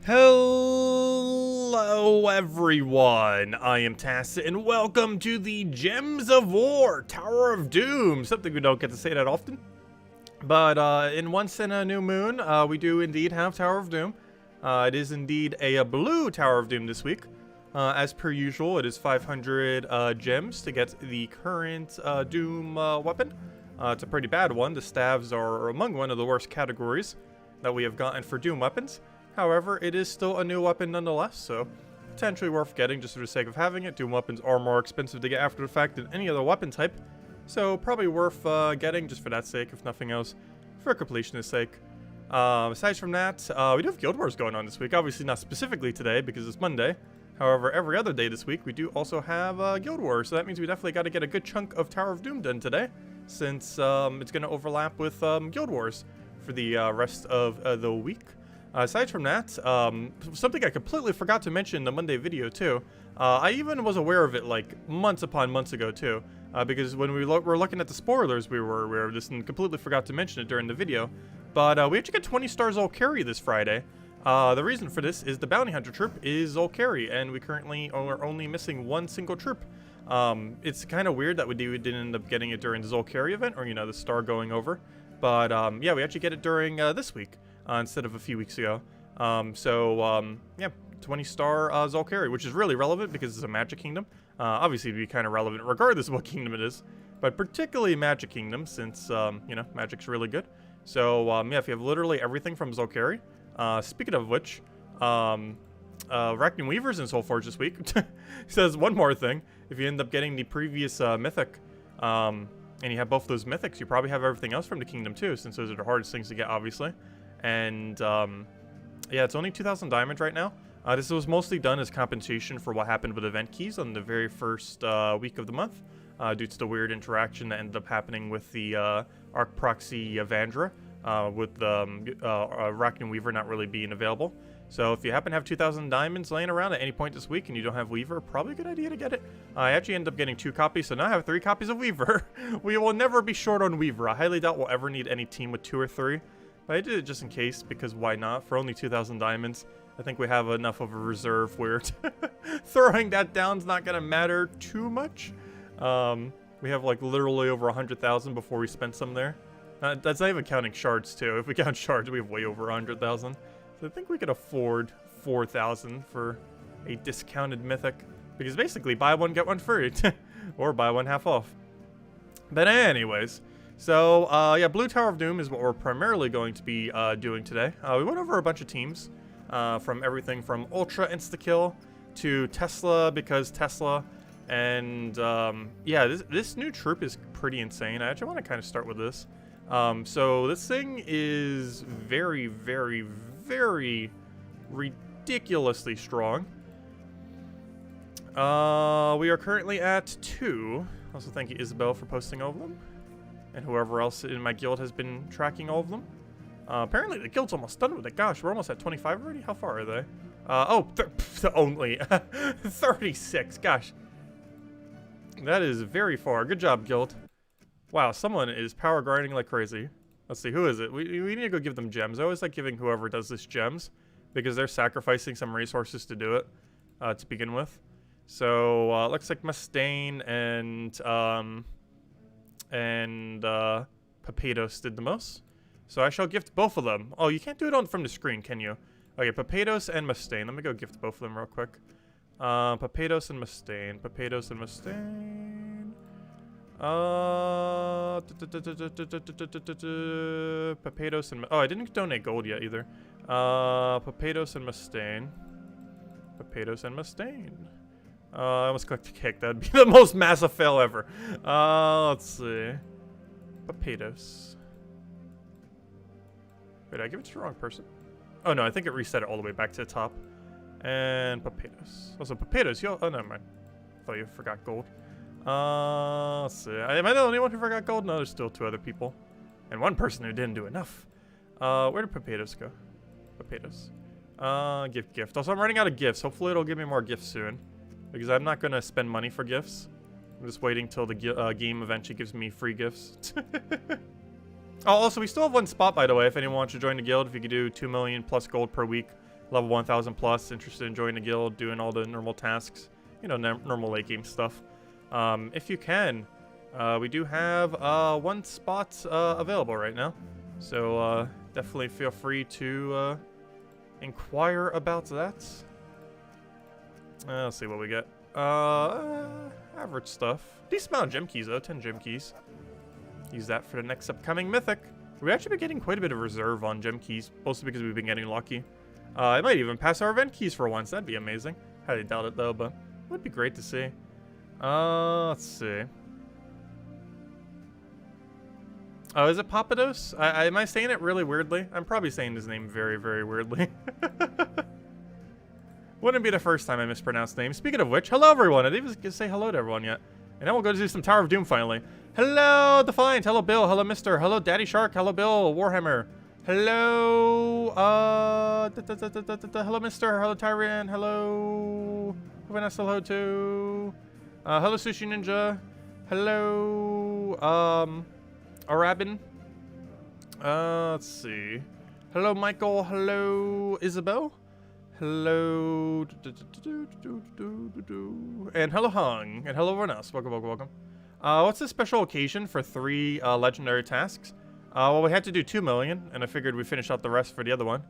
Hello everyone, I am Tacit and welcome to the Gems of War, Tower of Doom. Something we don't get to say that often. But in Once in a New Moon, we do indeed have Tower of Doom. It is indeed a blue Tower of Doom this week. As per usual, it is 500 gems to get the current Doom weapon. It's a pretty bad one. The staves are among one of the worst categories that we have gotten for Doom weapons. However, it is still a new weapon nonetheless, so potentially worth getting just for the sake of having it. Doom weapons are more expensive to get after the fact than any other weapon type, so probably worth getting just for that sake, if nothing else, for completionist sake. Aside from that, we do have Guild Wars going on this week. Obviously not specifically today because it's Monday. However, every other day this week we do also have Guild Wars, so that means we definitely got to get a good chunk of Tower of Doom done today, since it's going to overlap with Guild Wars for the rest of the week. Aside from that, something I completely forgot to mention in the Monday video too. I even was aware of it like months upon months ago too, because when we were looking at the spoilers, we were aware of this and completely forgot to mention it during the video. But we actually get 20 stars ellcarjen this Friday. The reason for this is the Bounty Hunter troop is ellcarjen, and we currently are only missing one single troop. It's kind of weird that we didn't end up getting it during the ellcarjen event, or you know, the star going over. But yeah, we actually get it during this week. Instead of a few weeks ago. Yeah, 20 star ellcarjen, which is really relevant because it's a Magic Kingdom. Obviously, it'd be kind of relevant regardless of what kingdom it is, but particularly Magic Kingdom since, you know, Magic's really good. So, yeah, if you have literally everything from ellcarjen. Speaking of which, Arachne Weavers in Soulforge this week says one more thing. If you end up getting the previous mythic, and you have both those mythics, you probably have everything else from the kingdom too, since those are the hardest things to get, obviously. And yeah, it's only 2,000 diamonds right now. This was mostly done as compensation for what happened with event keys on the very first week of the month, due to the weird interaction that ended up happening with the Arc Proxy Vandra, with the Arachne Weaver not really being available. So if you happen to have 2,000 diamonds laying around at any point this week and you don't have Weaver, probably a good idea to get it. I actually ended up getting 2 copies, so now I have 3 copies of Weaver. We will never be short on Weaver. I highly doubt we'll ever need any team with 2 or 3. But I did it just in case, because why not? For only 2,000 diamonds, I think we have enough of a reserve where throwing that down's not going to matter too much. We have like literally over 100,000 before we spent some there. That's not even counting shards too. If we count shards, we have way over 100,000. So I think we could afford 4,000 for a discounted mythic. Because basically, buy one, get one free. Or buy one half off. But anyways... So, yeah, Blue Tower of Doom is what we're primarily going to be doing today. We went over a bunch of teams, from everything from Ultra Insta-Kill to Tesla, because Tesla, and, yeah, this new troop is pretty insane. I actually want to kind of start with this. So this thing is very, very, very ridiculously strong. We are currently at 2. Also, thank you, Isabel, for posting all of them. And whoever else in my guild has been tracking all of them. Apparently the guild's almost done with it. Gosh, we're almost at 25 already? How far are they? Only 36. Gosh. That is very far. Good job, guild. Wow, someone is power grinding like crazy. Let's see, who is it? We need to go give them gems. I always like giving whoever does this gems, because they're sacrificing some resources to do it, to begin with. So, looks like Mustaine and Papados did the most. So I shall gift both of them. Oh, you can't do it from the screen, can you? Okay, Papados and Mustaine. Let me go gift both of them real quick. Papados and Mustaine. Papados and Mustaine. Papados and... Oh, I didn't donate gold yet either. Papados and Mustaine. Papados and Mustaine. I almost clicked kick. That'd be the most massive fail ever. Let's see. Papados. Wait, did I give it to the wrong person? Oh no, I think it reset it all the way back to the top. And Papados. Also, Papados, yo. Oh, never mind. I thought you forgot gold. Let's see. Am I the only one who forgot gold? No, there's still 2 other people. And 1 person who didn't do enough. Where did Papados go? Papados. Gift. Also, I'm running out of gifts. Hopefully, it'll give me more gifts soon. Because I'm not going to spend money for gifts. I'm just waiting till the game eventually gives me free gifts. Oh, also, we still have 1 spot, by the way, if anyone wants to join the guild. If you could do 2 million plus gold per week, level 1000 plus, interested in joining a guild, doing all the normal tasks, you know, normal late game stuff. If you can, we do have 1 spot available right now. So definitely feel free to inquire about that. Let's see what we get. Average stuff. Decent amount of gem keys though, 10 gem keys. Use that for the next upcoming mythic. We've actually been getting quite a bit of reserve on gem keys, mostly because we've been getting lucky. I might even pass our event keys for once. That'd be amazing. Highly doubt it though, but it would be great to see. Let's see. Oh, is it Papados? Am I saying it really weirdly? I'm probably saying his name very, very weirdly. Wouldn't be the first time I mispronounced names. Speaking of which, hello everyone. I didn't even say hello to everyone yet. And then we'll go do some Tower of Doom finally. Hello, Defiant. Hello, Bill. Hello, Mister. Hello, Daddy Shark. Hello, Bill. Warhammer. Hello, hello, Mister. Hello, Tyrian. Hello, Vanessa. Hello, too. Hello, Sushi Ninja. Hello, Arabin. Let's see. Hello, Michael. Hello, Isabel. Hello, and hello, Hung, and hello, everyone else. Welcome, welcome, welcome. What's the special occasion for 3 legendary tasks? Well, we had to do 2 million, and I figured we finish out the rest for the other one.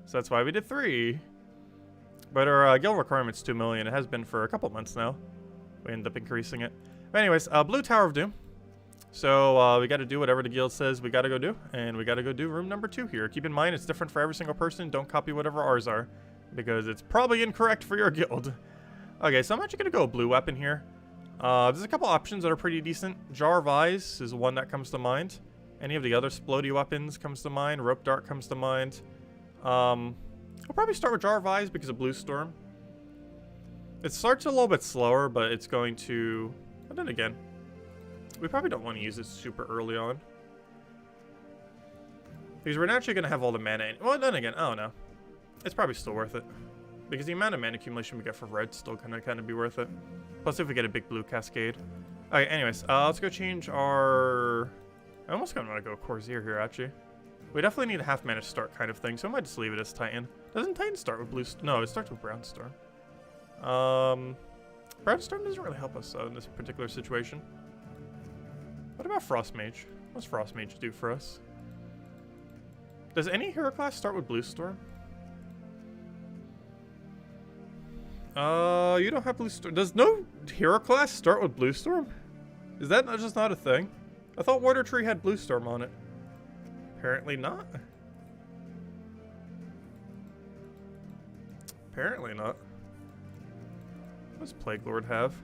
So that's why we did 3. But our guild requirement's 2 million. It has been for a couple months now. We ended up increasing it. But anyways, Blue Tower of Doom. So we got to do whatever the guild says we got to go do. And we got to go do room number 2 here. Keep in mind, it's different for every single person. Don't copy whatever ours are, because it's probably incorrect for your guild. Okay, so I'm actually going to go blue weapon here. There's a couple options that are pretty decent. Jar of Eyes is one that comes to mind. Any of the other splody weapons comes to mind. Rope Dart comes to mind. I'll probably start with Jar of Eyes because of Blue Storm. It starts a little bit slower, but it's going to... But then again, we probably don't want to use it super early on, because we're naturally going to have all the mana in. Well, then again, I don't know. It's probably still worth it, because the amount of mana accumulation we get for red still kind of be worth it. Plus, if we get a big blue cascade. Okay, anyways, let's go change our... I almost kind of want to go Corsair here, actually. We definitely need a half mana start kind of thing, so I might just leave it as Titan. Doesn't Titan start with blue... No, it starts with Brown Storm. Brown Storm doesn't really help us in this particular situation. What about Frost Mage? What's Frost Mage do for us? Does any hero class start with Blue Storm? You don't have Blue Storm. Does no hero class start with Blue Storm? Is that just not a thing? I thought Water Tree had Blue Storm on it. Apparently not. Apparently not. What does Plague Lord have?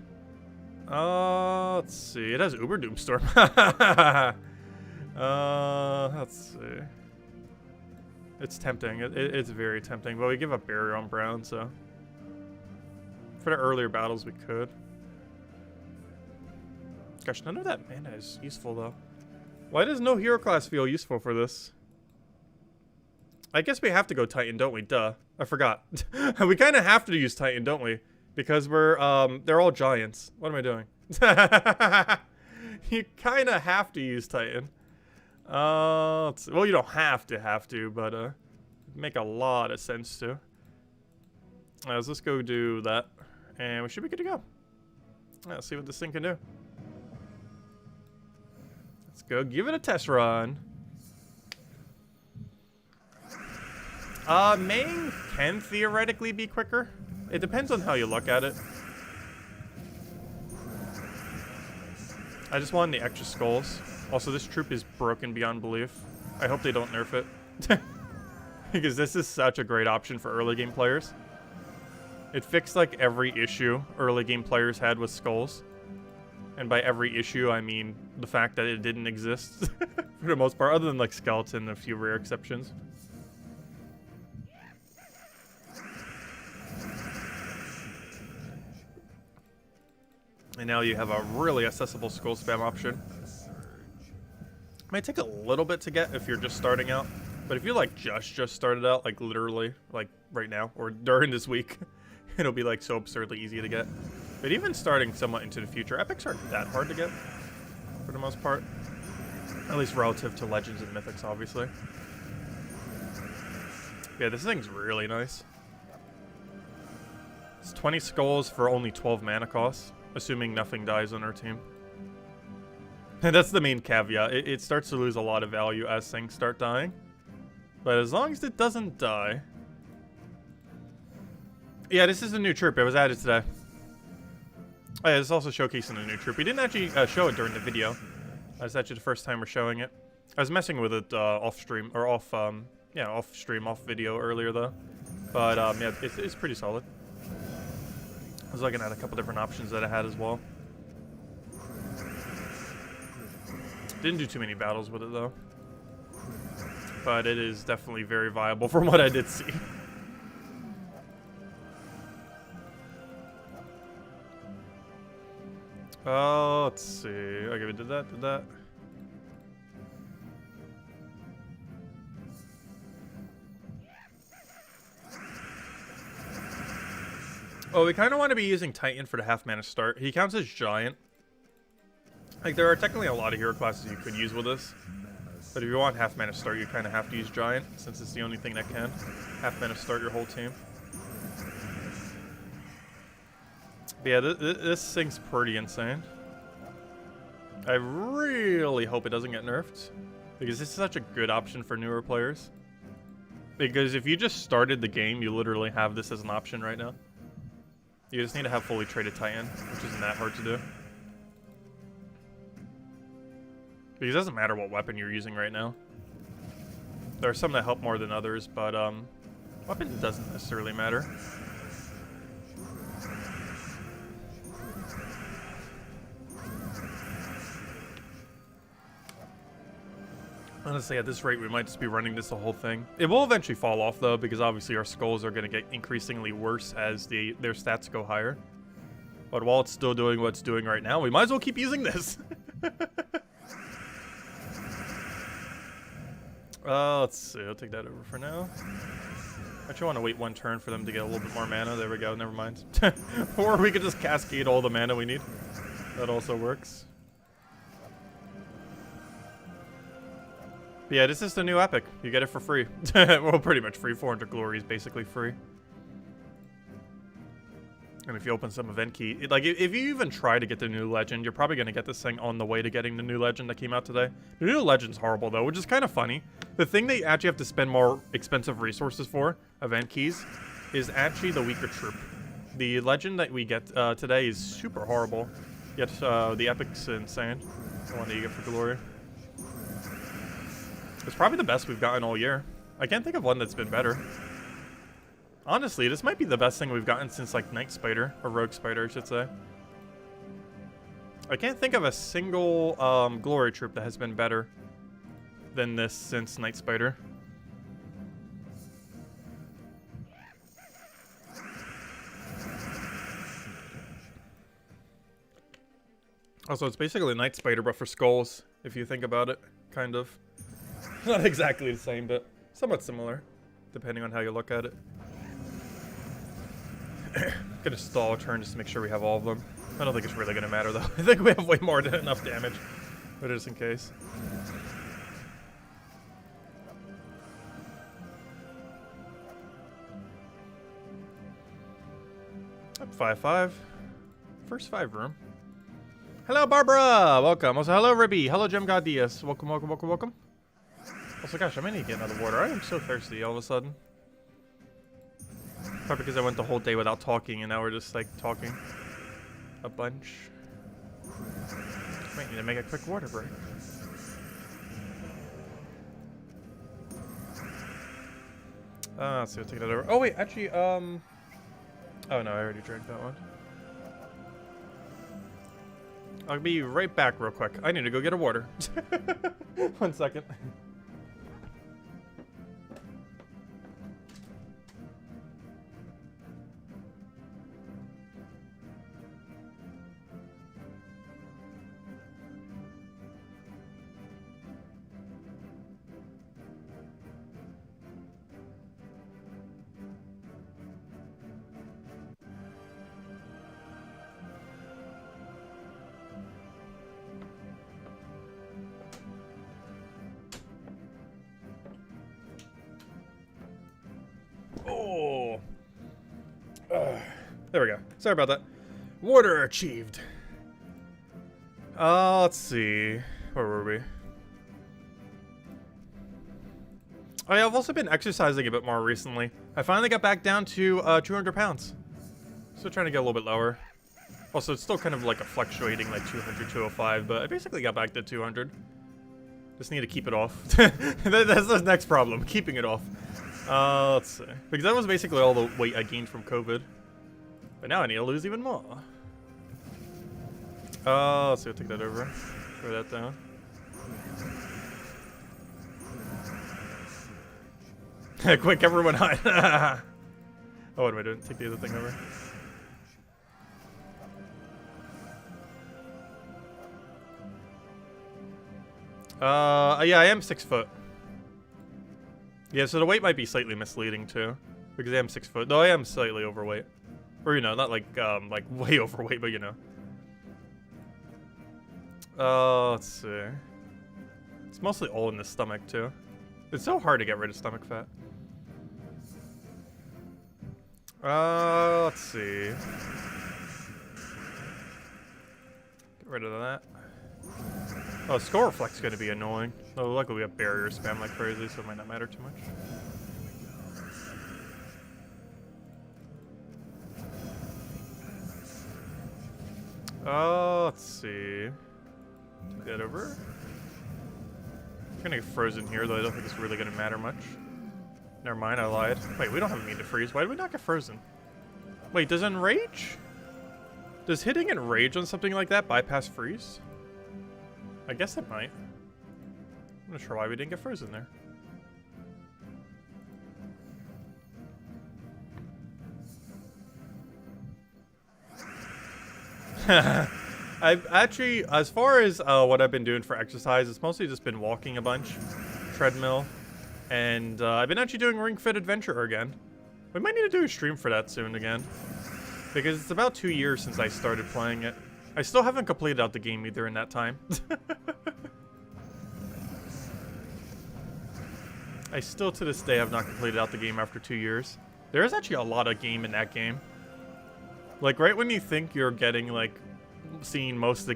Let's see. It has Uber Doomstorm. Let's see. It's tempting. It's very tempting. But we give up Barrier on Brown, so... For the earlier battles, we could. Gosh, none of that mana is useful, though. Why does no hero class feel useful for this? I guess we have to go Titan, don't we? Duh. I forgot. We kind of have to use Titan, don't we? Because we're, they're all giants. What am I doing? You kind of have to use Titan. Well, you don't have to, but, make a lot of sense to. Let's go do that. And we should be good to go. Let's see what this thing can do. Let's go give it a test run. Maying can theoretically be quicker. It depends on how you look at it. I just wanted the extra skulls. Also, this troop is broken beyond belief. I hope they don't nerf it. Because this is such a great option for early game players. It fixed like every issue early game players had with skulls. And by every issue, I mean the fact that it didn't exist for the most part, other than like skeleton and a few rare exceptions. And now you have a really accessible skull spam option. Might take a little bit to get if you're just starting out, but if you like just started out, like literally, like right now or during this week, it'll be like so absurdly easy to get. But even starting somewhat into the future, epics aren't that hard to get for the most part, at least relative to legends and mythics, obviously. Yeah, this thing's really nice. It's 20 skulls for only 12 mana cost, assuming nothing dies on our team. And that's the main caveat. It starts to lose a lot of value as things start dying. But as long as it doesn't die... Yeah, this is a new troop. It was added today. Oh yeah, it's also showcasing a new troop. We didn't actually show it during the video. It's actually the first time we're showing it. I was messing with it off stream, or off, yeah, off stream, off video earlier though. But yeah, it's pretty solid. I was looking at a couple different options that I had as well. Didn't do too many battles with it though. But it is definitely very viable from what I did see. Oh, let's see. Okay, we did that. Oh, we kind of want to be using Titan for the half mana start. He counts as giant. Like, there are technically a lot of hero classes you could use with this. But if you want half mana start, you kind of have to use giant, since it's the only thing that can half mana start your whole team. But yeah, this thing's pretty insane. I really hope it doesn't get nerfed, because this is such a good option for newer players. Because if you just started the game, you literally have this as an option right now. You just need to have fully traded Titan, which isn't that hard to do. Because it doesn't matter what weapon you're using right now. There are some that help more than others, but weapon doesn't necessarily matter. Honestly, at this rate, we might just be running this the whole thing. It will eventually fall off, though, because obviously our skulls are going to get increasingly worse as their stats go higher. But while it's still doing what it's doing right now, we might as well keep using this. Let's see. I'll take that over for now. Actually, I want to wait one turn for them to get a little bit more mana. There we go. Never mind. Or we could just cascade all the mana we need. That also works. But yeah, this is the new epic. You get it for free. Well, pretty much free. 400 glory is basically free. And if you open some event key, like if you even try to get the new legend, you're probably going to get this thing on the way to getting the new legend that came out today. The new legend's horrible though, which is kind of funny. The thing they actually have to spend more expensive resources for, event keys, is actually the weaker troop. The legend that we get today is super horrible, yet the epic's insane. The one that you get for glory. It's probably the best we've gotten all year. I can't think of one that's been better. Honestly, this might be the best thing we've gotten since, like, Night Spider, or Rogue Spider, I should say. I can't think of a single glory troop that has been better than this since Night Spider. Also, it's basically Night Spider, but for skulls, if you think about it, kind of. Not exactly the same, but somewhat similar, depending on how you look at it. Gonna stall a turn just to make sure we have all of them. I don't think it's really gonna matter though. I think we have way more than enough damage, but just in case. Up 5-5. First 5 room. Hello, Barbara! Welcome. Also, hello, Ribby. Hello, Gem God Diaz. Welcome, welcome, welcome, welcome. Also, gosh, I might need to get another water. I am so thirsty all of a sudden. Probably because I went the whole day without talking, and now we're just, like, talking a bunch. Might need to make a quick water break. Let's see, I'll take that over. Oh, wait, actually, oh, no, I already drank that one. I'll be right back real quick. I need to go get a water. 1 second. There we go. Sorry about that. Water achieved. Let's see. Where were we? Oh yeah, I've also been exercising a bit more recently. I finally got back down to 200 pounds. Still trying to get a little bit lower. Also, it's still kind of like a fluctuating like 200, 205, but I basically got back to 200. Just need to keep it off. That's the next problem, keeping it off. Let's see. Because that was basically all the weight I gained from COVID. But now I need to lose even more. Let's see, I'll take that over. Throw that down. Quick, everyone hide. Oh, what am I doing? Take the other thing over. Yeah, I am 6 foot. Yeah, so the weight might be slightly misleading too, because I am 6 foot. Though I am slightly overweight, or you know, not like way overweight, but you know. Let's see. It's mostly all in the stomach too. It's so hard to get rid of stomach fat. Let's see. Get rid of that. Oh, skull reflex is going to be annoying. Oh, luckily we have barrier spam like crazy, so it might not matter too much. Let's see. Take that over. I'm gonna get frozen here, though I don't think it's really gonna matter much. Never mind, I lied. Wait, we don't have a mean to freeze. Why did we not get frozen? Wait, does enrage? Does hitting enrage on something like that bypass freeze? I guess it might. I'm not sure why we didn't get frozen there. I've actually, as far as what I've been doing for exercise, it's mostly just been walking a bunch, treadmill, and I've been actually doing Ring Fit Adventure again. We might need to do a stream for that soon again, because it's about 2 years since I started playing it. I still haven't completed out the game either in that time. I still to this day have not completed out the game after 2 years. There is actually a lot of game in that game. Like right when you think you're getting like seeing most of the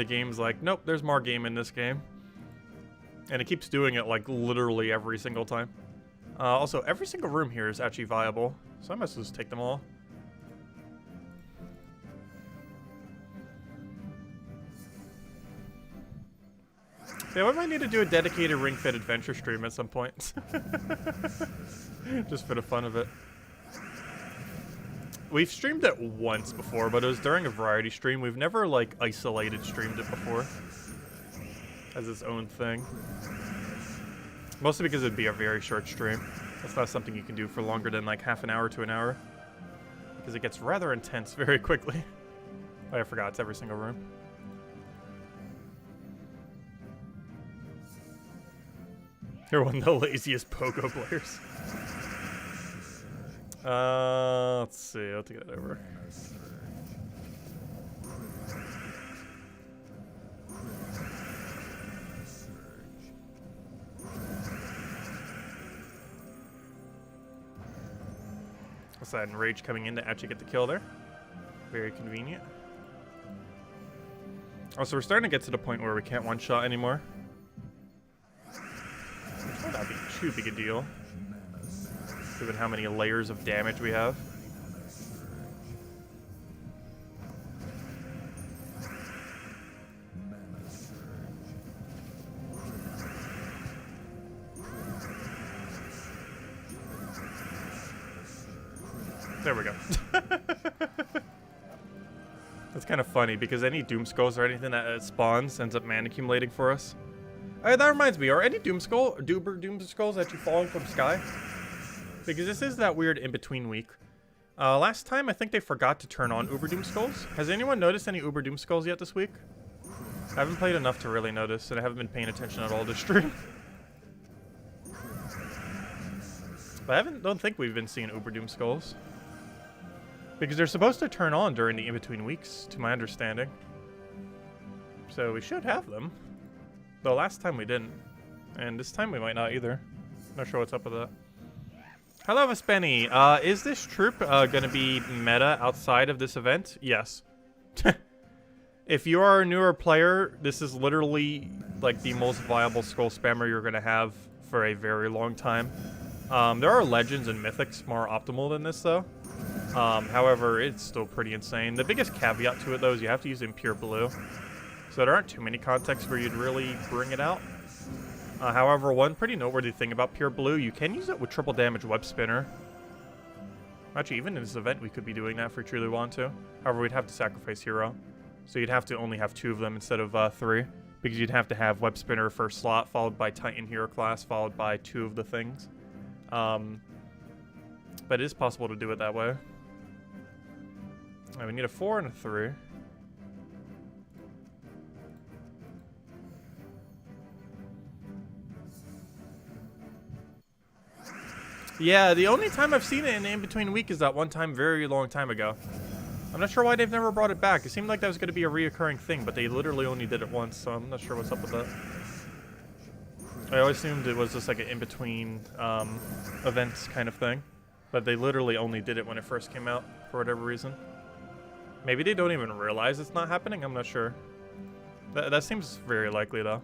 game's like, nope, there's more game in this game. And it keeps doing it like literally every single time. Also, every single room here is actually viable, so I must just take them all. Yeah, we might need to do a dedicated Ring Fit Adventure stream at some point. Just for the fun of it. We've streamed it once before, but it was during a variety stream. We've never, like, isolated streamed it before. As its own thing. Mostly because it'd be a very short stream. That's not something you can do for longer than, like, half an hour to an hour. Because it gets rather intense very quickly. Oh, I forgot, it's every single room. You're one of the laziest pogo players. Let's see, I'll take that over. What's that, Enrage coming in to actually get the kill there? Very convenient. Also, we're starting to get to the point where we can't one-shot anymore. Which might not be too big a deal, given how many layers of damage we have. There we go. That's kind of funny, because any Doom Skulls or anything that spawns ends up mana accumulating for us. That reminds me, are any Doom Skulls actually falling from sky? Because this is that weird in-between week. Last time, I think they forgot to turn on Uber Doom Skulls. Has anyone noticed any Uber Doom Skulls yet this week? I haven't played enough to really notice, and I haven't been paying attention at all this stream. But I don't think we've been seeing Uber Doom Skulls. Because they're supposed to turn on during the in-between weeks, to my understanding. So we should have them. Though last time we didn't. And this time we might not either. Not sure what's up with that. Hello, Spenny. Is this troop gonna be meta outside of this event? Yes. If you are a newer player, this is literally like the most viable scroll spammer you're gonna have for a very long time. There are legends and mythics more optimal than this though. However, it's still pretty insane. The biggest caveat to it though is you have to use it in pure blue. So there aren't too many contexts where you'd really bring it out. However, one pretty noteworthy thing about pure blue, you can use it with triple damage web spinner. Actually, even in this event, we could be doing that if we truly want to. However, we'd have to sacrifice hero. So you'd have to only have 2 of them instead of 3. Because you'd have to have web spinner first slot, followed by Titan hero class, followed by 2 of the things. But it is possible to do it that way. Right, we need a 4 and a 3. Yeah, the only time I've seen it in between week is that one time very long time ago. I'm not sure why they've never brought it back. It seemed like that was going to be a reoccurring thing, but they literally only did it once, so I'm not sure what's up with that. I always assumed it was just like an in-between events kind of thing, but they literally only did it when it first came out for whatever reason. Maybe they don't even realize it's not happening, I'm not sure. That seems very likely though.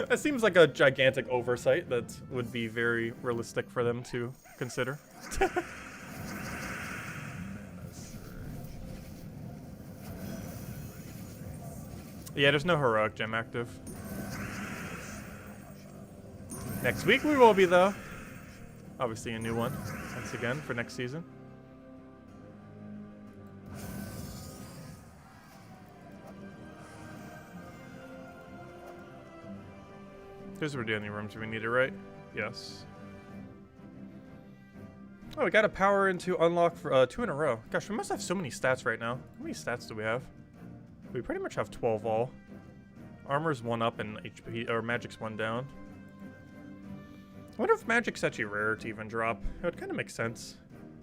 That seems like a gigantic oversight that would be very realistic for them to consider. Yeah, there's no heroic gem active. Next week we will be though. Obviously a new one, once again, for next season. Those were the only rooms we needed, right? Yes. Oh, we got a power into unlock for 2 in a row. Gosh, we must have so many stats right now. How many stats do we have? We pretty much have 12 all. Armor's 1 up and HP or magic's 1 down. I wonder if magic's actually rare to even drop. It would kind of make sense.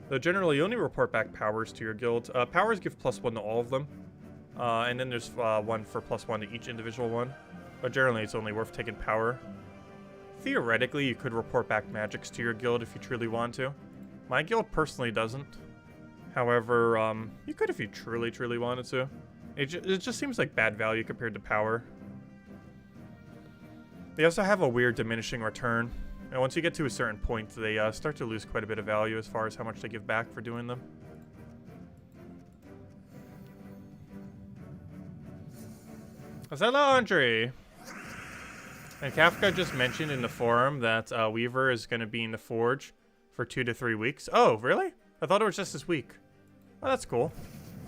Though generally you only report back powers to your guild. Powers give +1 to all of them. And then there's 1 for +1 to each individual one. But generally, it's only worth taking power. Theoretically, you could report back magics to your guild if you truly want to. My guild personally doesn't. However, you could if you truly wanted to. It just seems like bad value compared to power. They also have a weird diminishing return. And once you get to a certain point, they start to lose quite a bit of value as far as how much they give back for doing them. Hello, Andre! And Kafka just mentioned in the forum that Weaver is going to be in the Forge for 2 to 3 weeks. Oh, really? I thought it was just this week. Oh, that's cool.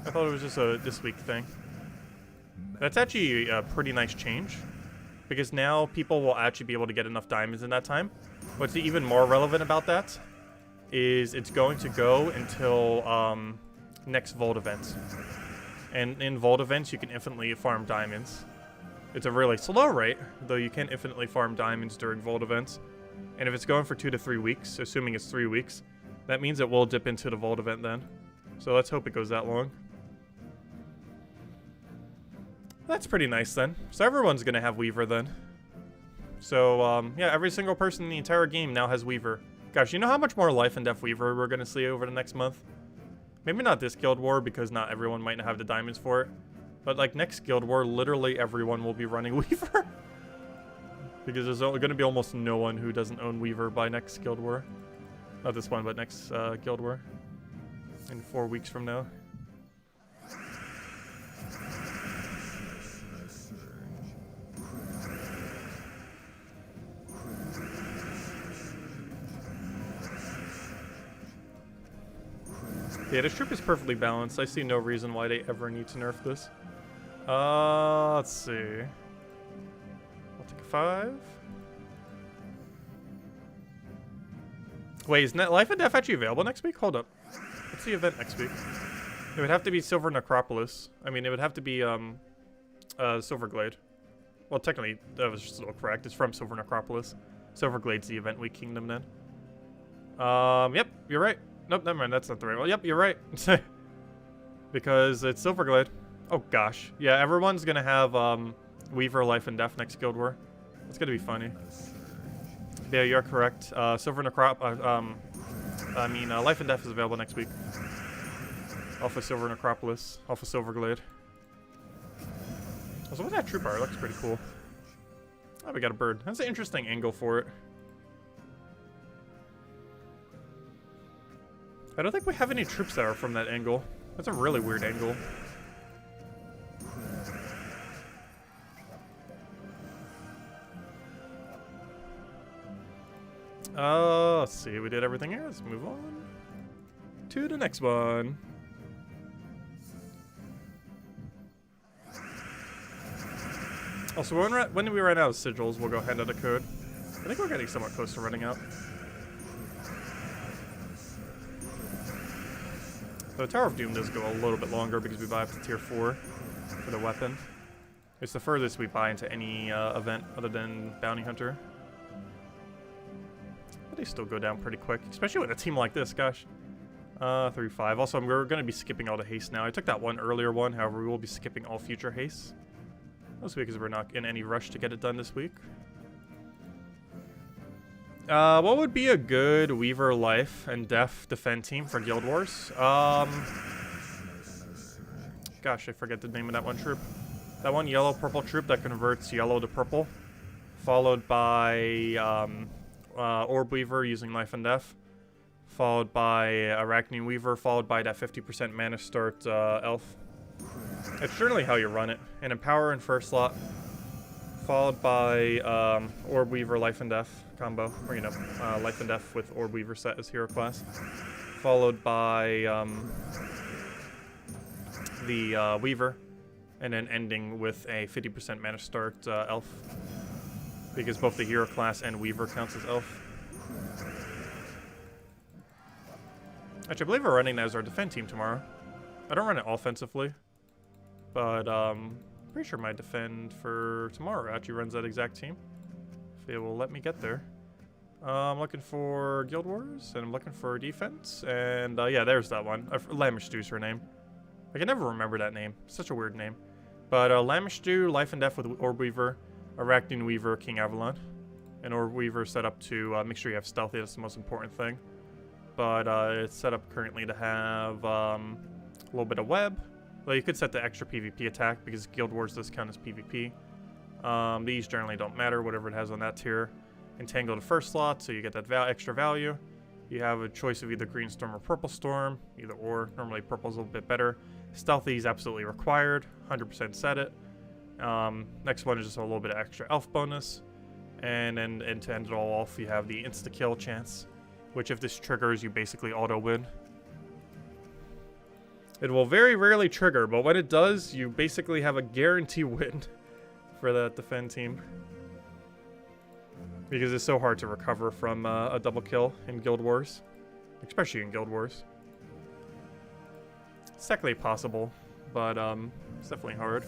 I thought it was just a this week thing. That's actually a pretty nice change, because now people will actually be able to get enough diamonds in that time. What's even more relevant about that is it's going to go until next Vault event. And in Vault events, you can infinitely farm diamonds. It's a really slow rate, though you can infinitely farm diamonds during Vault events. And if it's going for 2 to 3 weeks, assuming it's 3 weeks, that means it will dip into the Vault event then. So let's hope it goes that long. That's pretty nice then. So everyone's gonna have Weaver then. So yeah, every single person in the entire game now has Weaver. Gosh, you know how much more Life and Death Weaver we're gonna see over the next month? Maybe not this Guild War, because not everyone might have the diamonds for it. But like next Guild War, literally everyone will be running Weaver. Because there's going to be almost no one who doesn't own Weaver by next Guild War. Not this one, but next Guild War. In 4 weeks from now. Yeah, this troop is perfectly balanced. I see no reason why they ever need to nerf this. Let's see. I'll take a 5. Wait, is Life and Death actually available next week? Hold up. What's the event next week? It would have to be Silver Necropolis. I mean, it would have to be Silverglade. Well, technically, that was still correct. It's from Silver Necropolis. Silverglade's the event week kingdom then. Yep, you're right. Nope, never mind. That's not the right one. Yep, you're right. Because it's Silverglade. Oh gosh. Yeah, everyone's gonna have Weaver, Life and Death next Guild War. It's gonna be funny. Yeah, you're correct. Silver Life and Death is available next week. Alpha Silver Necropolis, Alpha Silverglade. So what's that troop art? It looks pretty cool. Oh, we got a bird. That's an interesting angle for it. I don't think we have any troops that are from that angle. That's a really weird angle. Let's see. We did everything here. Let's move on to the next one. Also, when we run out of sigils, we'll go hand out a code. I think we're getting somewhat close to running out. So Tower of Doom does go a little bit longer because we buy up to tier 4 for the weapon. It's the furthest we buy into any event other than Bounty Hunter. But they still go down pretty quick, especially with a team like this, gosh. 3-5. Also, we're going to be skipping all the haste now. I took that one earlier one, however, we will be skipping all future haste this week because we're not in any rush to get it done this week. What would be a good Weaver Life and Death defend team for Guild Wars? Gosh, I forget the name of that one troop. That one yellow-purple troop that converts yellow to purple, followed by Orb Weaver using Life and Death, followed by Arachne Weaver, followed by that 50% mana start elf. It's generally how you run it. And Empower in first slot, followed by Orb Weaver Life and Death combo, or Life and Death with Orb Weaver set as hero class, followed by the Weaver, and then ending with a 50% mana start elf, because both the hero class and Weaver counts as elf. Actually, I believe we're running that as our defend team tomorrow. I don't run it offensively, but pretty sure my defend for tomorrow actually runs that exact team, if it will let me get there. I'm looking for Guild Wars, and I'm looking for defense, and yeah, there's that one. Lamishtu's her name. I can never remember that name. Such a weird name. But Lamishtu, Life and Death with Orb Weaver, Arachne Weaver, King Avalon. And Orb Weaver set up to make sure you have stealthy, that's the most important thing. But it's set up currently to have a little bit of web. Well, you could set the extra PvP attack because Guild Wars does count as PvP. These generally don't matter, whatever it has on that tier. Entangle the first slot, so you get that extra value. You have a choice of either Green Storm or Purple Storm, either or. Normally purple's a little bit better. Stealthy is absolutely required, 100% set it. Next one is just a little bit of extra elf bonus. And then to end it all off, you have the insta-kill chance, which if this triggers, you basically auto-win. It will very rarely trigger, but when it does, you basically have a guarantee win for that defend team. Because it's so hard to recover from a double kill in Guild Wars. Especially in Guild Wars. It's technically possible, but it's definitely hard.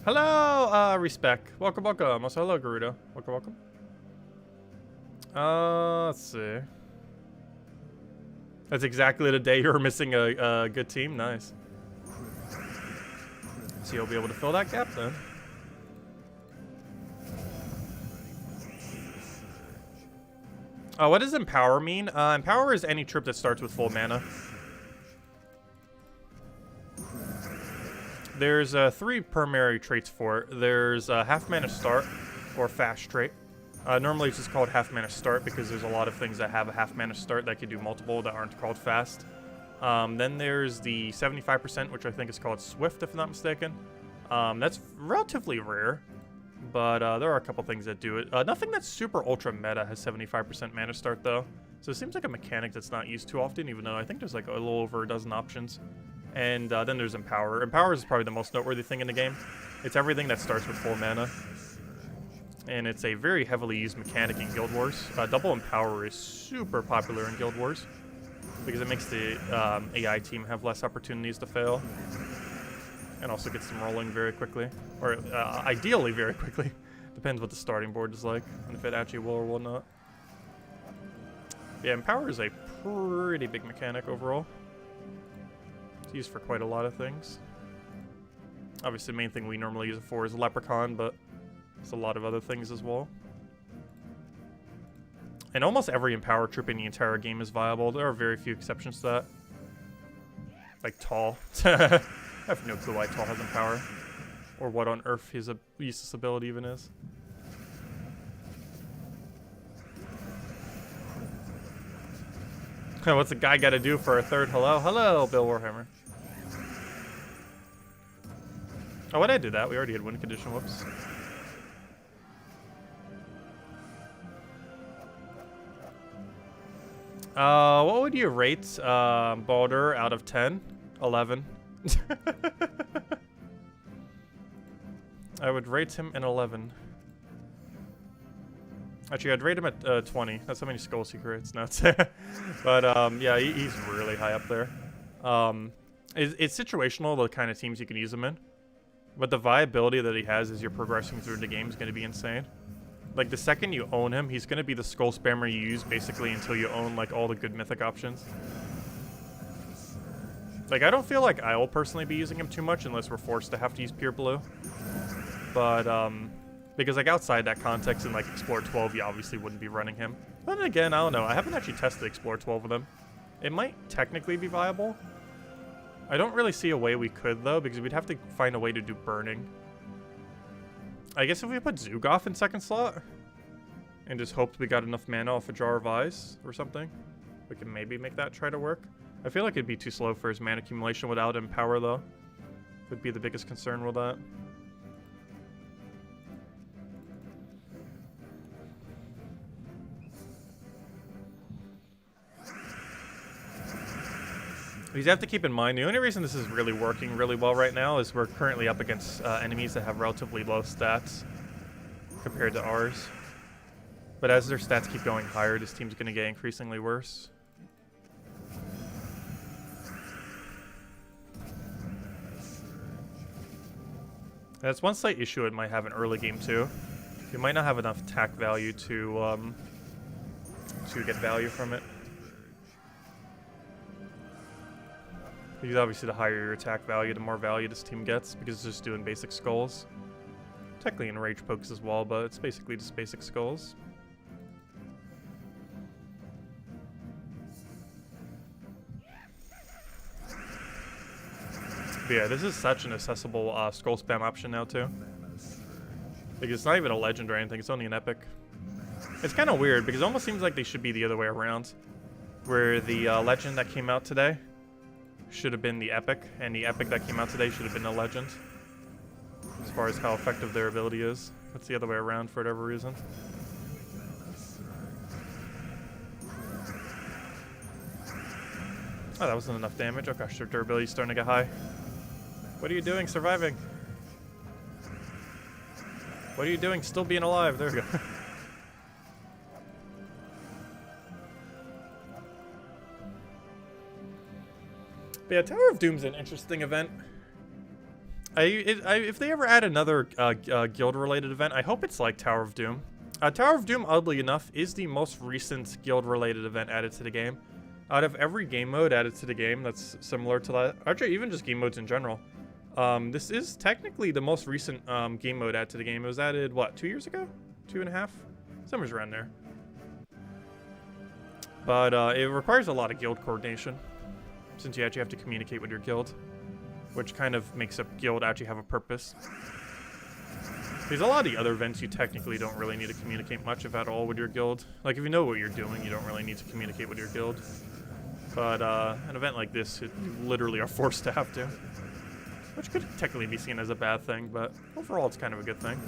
Hello, Respect. Welcome, welcome. Also, hello, Garuda. Welcome, welcome. Let's see. That's exactly the day you're missing a good team. Nice. So you'll be able to fill that gap then. What does Empower mean? Empower is any troop that starts with full mana. There's 3 primary traits for it. There's half mana start, or fast trait. Normally it's just called half mana start because there's a lot of things that have a half mana start that could do multiple that aren't called fast. Then there's the 75%, which I think is called swift, if I'm not mistaken. That's relatively rare, but there are a couple things that do it. Nothing that's super ultra meta has 75% mana start though, so it seems like a mechanic that's not used too often, even though I think there's like a little over a dozen options. And then there's Empower. Empower is probably the most noteworthy thing in the game. It's everything that starts with full mana. And it's a very heavily used mechanic in Guild Wars. Double Empower is super popular in Guild Wars because it makes the AI team have less opportunities to fail. And also gets them rolling very quickly. Or ideally very quickly. Depends what the starting board is like and if it actually will or will not. Yeah, Empower is a pretty big mechanic overall. It's used for quite a lot of things. Obviously, the main thing we normally use it for is Leprechaun, but there's a lot of other things as well. And almost every Empower troop in the entire game is viable. There are very few exceptions to that. Like Tall. I have no clue why Tall has Empower. Or what on earth his useless ability even is. What's a guy got to do for a third hello? Hello, Bill Warhammer. Oh, why did I do that? We already had win condition. Whoops. What would you rate Baldur out of 10? 11. I would rate him an 11. Actually, I'd rate him at 20. That's how many skulls he creates. Nuts. But yeah, he's really high up there. It's situational, the kind of teams you can use him in. But the viability that he has as you're progressing through the game is going to be insane. Like, the second you own him, he's going to be the skull spammer you use basically until you own, like, all the good mythic options. Like, I don't feel like I will personally be using him too much unless we're forced to have to use Pure Blue. But, because, like, outside that context in, like, Explore 12, you obviously wouldn't be running him. But then again, I don't know. I haven't actually tested Explore 12 with him. It might technically be viable. I don't really see a way we could, though, because we'd have to find a way to do burning. I guess if we put Zugoff in second slot and just hoped we got enough mana off a Jar of Eyes or something, we can maybe make that try to work. I feel like it'd be too slow for his mana accumulation without Empower, though. Would be the biggest concern with that. You have to keep in mind, the only reason this is really working really well right now is we're currently up against enemies that have relatively low stats compared to ours. But as their stats keep going higher, this team's going to get increasingly worse. That's one slight issue it might have in early game too. You might not have enough attack value to get value from it. Because obviously the higher your attack value, the more value this team gets, because it's just doing basic skulls. Technically enrage pokes as well, but it's basically just basic skulls. But yeah, this is such an accessible skull spam option now too. Like, it's not even a legend or anything, it's only an epic. It's kind of weird, because it almost seems like they should be the other way around. Where the legend that came out today should have been the epic, and the epic that came out today should have been the legend. As far as how effective their ability is. It's the other way around for whatever reason. Oh, that wasn't enough damage. Oh gosh, their durability's starting to get high. What are you doing surviving? What are you doing still being alive? There we go. But yeah, Tower of Doom's an interesting event. If they ever add another guild-related event, I hope it's like Tower of Doom. Tower of Doom, oddly enough, is the most recent guild-related event added to the game. Out of every game mode added to the game that's similar to that, actually even just game modes in general, this is technically the most recent game mode added to the game. It was added, what, 2 years ago? 2.5? Somewhere around there. But it requires a lot of guild coordination, since you actually have to communicate with your guild, which kind of makes a guild actually have a purpose. Because a lot of the other events, you technically don't really need to communicate much, if at all, with your guild. Like, if you know what you're doing, you don't really need to communicate with your guild. But an event like this, you literally are forced to have to. Which could technically be seen as a bad thing, but overall it's kind of a good thing.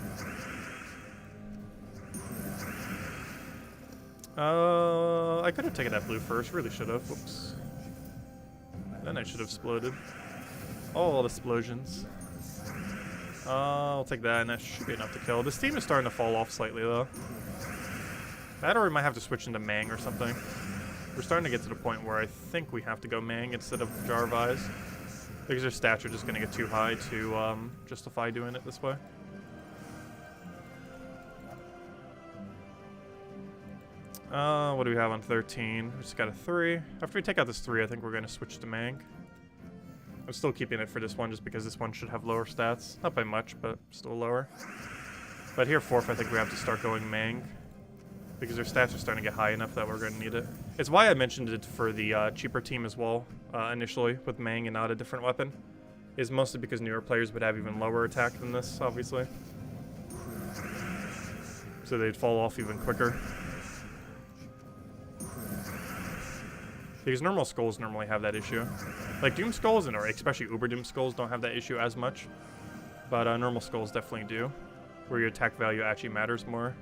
I could have taken that blue first, really should have. Whoops. Then I should have exploded. All explosions. I'll take that, and that should be enough to kill. This team is starting to fall off slightly, though. That, or we might have to switch into Mang or something. We're starting to get to the point where I think we have to go Mang instead of Jar of Eyes. Because their stats are just going to get too high to justify doing it this way. What do we have on 13? We just got a 3. After we take out this 3, I think we're going to switch to Mang. I'm still keeping it for this one just because this one should have lower stats. Not by much, but still lower. But here 4th, I think we have to start going Mang. Because their stats are starting to get high enough that we're going to need it. It's why I mentioned it for the cheaper team as well, initially, with Mang and not a different weapon. Is mostly because newer players would have even lower attack than this, obviously. So they'd fall off even quicker. Because normal skulls normally have that issue. Like Doom skulls, or especially Uber Doom skulls, don't have that issue as much. But normal skulls definitely do. Where your attack value actually matters more.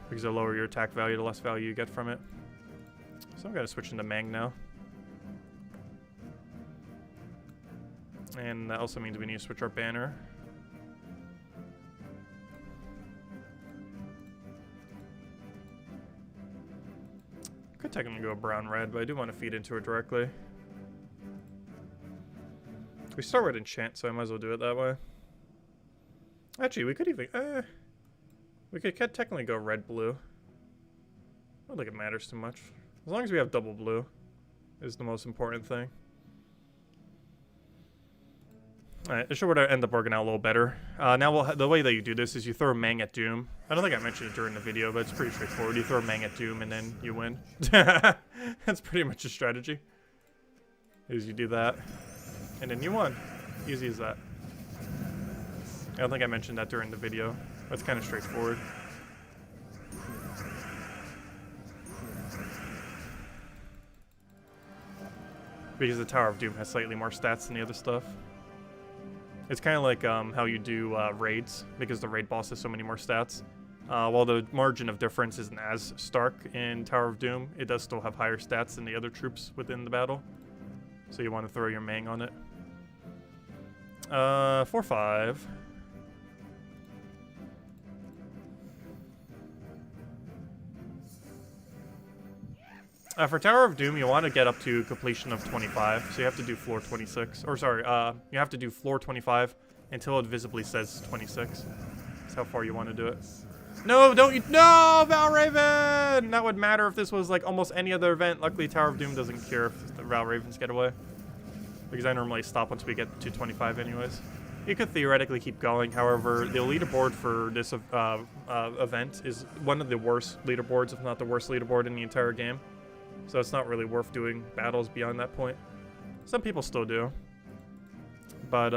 Because the lower your attack value, the less value you get from it. So I'm going to switch into Mang now. And that also means we need to switch our banner. Could technically go brown-red, but I do want to feed into it directly. We start with enchant, so I might as well do it that way. Actually, we could even... we could technically go red-blue. I don't think it matters too much. As long as we have double blue is the most important thing. Alright, this should end up working out a little better. Now, the way that you do this is you throw a Mang at Doom. I don't think I mentioned it during the video, but it's pretty straightforward. You throw a Mang at Doom and then you win. That's pretty much the strategy. Is you do that, and then you won. Easy as that. I don't think I mentioned that during the video. That's kind of straightforward. Because the Tower of Doom has slightly more stats than the other stuff. It's kind of like how you do raids, because the raid boss has so many more stats. While the margin of difference isn't as stark in Tower of Doom, it does still have higher stats than the other troops within the battle. So you want to throw your Mang on it. 4-5. For Tower of Doom, you want to get up to completion of 25, so you have to do floor 26. Or sorry, you have to do floor 25 until it visibly says 26. That's how far you want to do it. No, don't you? No, Valraven! That would matter if this was like almost any other event. Luckily, Tower of Doom doesn't care if the Valravens get away. Because I normally stop once we get to 25 anyways. You could theoretically keep going, however, the leaderboard for this event is one of the worst leaderboards, if not the worst leaderboard in the entire game. So it's not really worth doing battles beyond that point. Some people still do. But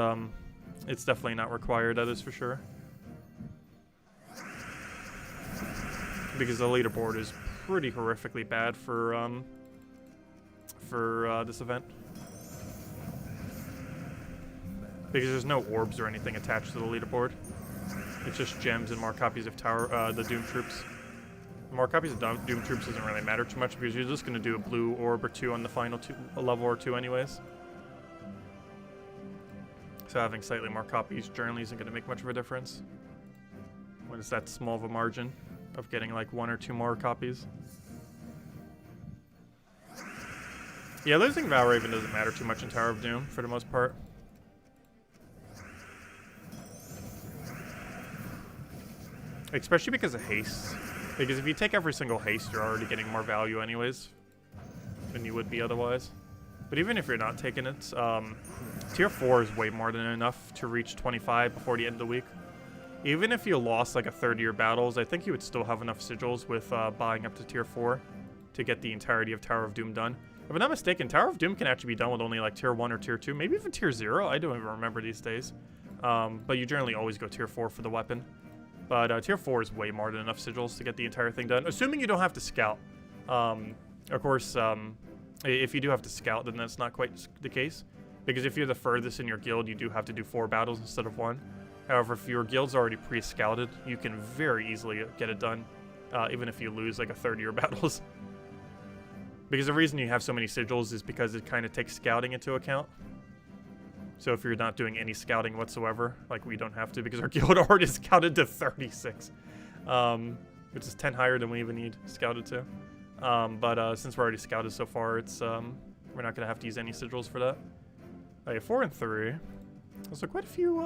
it's definitely not required, that is for sure. Because the leaderboard is pretty horrifically bad for this event. Because there's no orbs or anything attached to the leaderboard. It's just gems and more copies of the Doom troops. More copies of Doom troops doesn't really matter too much because you're just going to do a blue orb or two on the final level or two anyways. So having slightly more copies generally isn't going to make much of a difference. When it's that small of a margin of getting like 1 or 2 more copies. Yeah, losing Valraven doesn't matter too much in Tower of Doom for the most part. Especially because of haste. Because if you take every single haste, you're already getting more value anyways than you would be otherwise. But even if you're not taking it, tier 4 is way more than enough to reach 25 before the end of the week. Even if you lost like a third of your battles, I think you would still have enough sigils with buying up to tier 4 to get the entirety of Tower of Doom done. If I'm not mistaken, Tower of Doom can actually be done with only like tier 1 or tier 2, maybe even tier 0. I don't even remember these days. But you generally always go tier 4 for the weapon. But tier 4 is way more than enough sigils to get the entire thing done, assuming you don't have to scout. Of course, if you do have to scout, then that's not quite the case. Because if you're the furthest in your guild, you do have to do 4 battles instead of 1. However, if your guild's already pre-scouted, you can very easily get it done, even if you lose like a third of your battles. Because the reason you have so many sigils is because it kind of takes scouting into account. So if you're not doing any scouting whatsoever, like we don't have to because our guild already scouted to 36. Which is 10 higher than we even need scouted to. But since we're already scouted so far, it's we're not going to have to use any sigils for that. Okay, 4 and 3. So quite a few,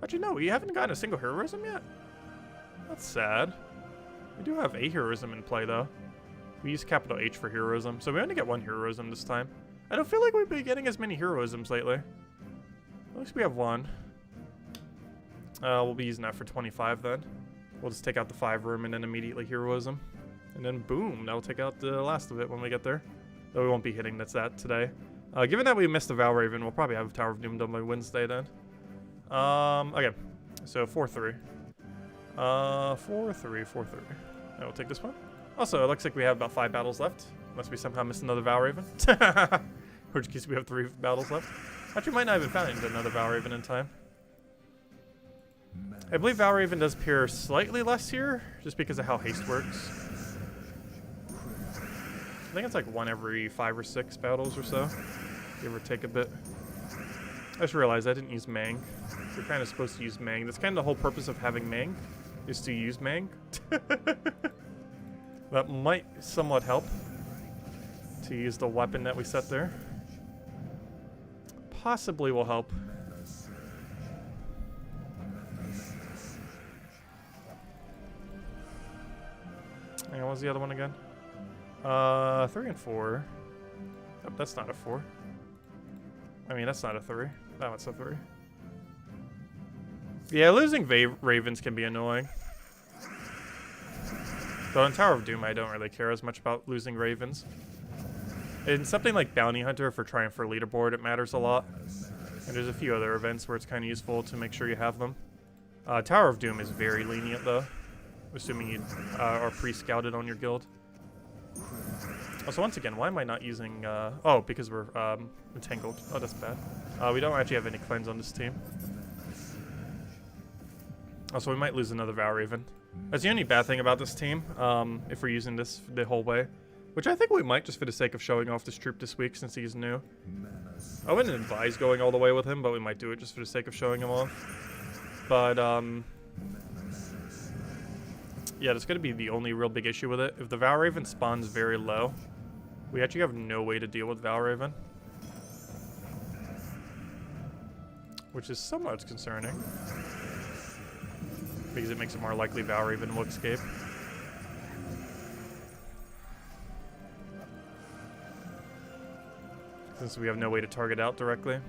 actually no, we haven't gotten a single heroism yet. That's sad. We do have a heroism in play though. We use capital H for heroism, so we only get 1 heroism this time. I don't feel like we've been getting as many heroisms lately. At least we have one. We'll be using that for 25 then. We'll just take out the 5 room and then immediately heroism. And then boom, that'll take out the last of it when we get there. Though we won't be hitting that today. Given that we missed the Valraven, we'll probably have Tower of Doom done by Wednesday then. Okay. So 4-3. 4-3, 4-3. I will take this one. Also, it looks like we have about 5 battles left. Unless we somehow missed another Valraven. Which case we have 3 battles left. Actually, might not even found another Valraven in time. I believe Valraven does appear slightly less here, just because of how haste works. I think it's like 1 every 5 or 6 battles or so. Give or take a bit. I just realized I didn't use Mang. We're kind of supposed to use Mang. That's kind of the whole purpose of having Mang, is to use Mang. That might somewhat help to use the weapon that we set there. Possibly will help. Hang on, what was the other one again? 3 and 4. Oh, that's not a 4. I mean, that's not a 3. That one's a 3. Yeah, losing Ravens can be annoying. Though in Tower of Doom, I don't really care as much about losing Ravens. In something like Bounty Hunter for trying for leaderboard, it matters a lot. And there's a few other events where it's kind of useful to make sure you have them. Tower of Doom is very lenient, though. Assuming you are pre-scouted on your guild. Also, once again, why am I not using... oh, because we're entangled. Oh, that's bad. We don't actually have any cleanse on this team. Also, we might lose another Valraven. That's the only bad thing about this team, if we're using this the whole way. Which I think we might, just for the sake of showing off this troop this week, since he's new. I wouldn't advise going all the way with him, but we might do it just for the sake of showing him off. But, yeah, that's going to be the only real big issue with it. If the Valraven spawns very low, we actually have no way to deal with Valraven. Which is somewhat concerning. Because it makes it more likely Valraven will escape. Since we have no way to target out directly.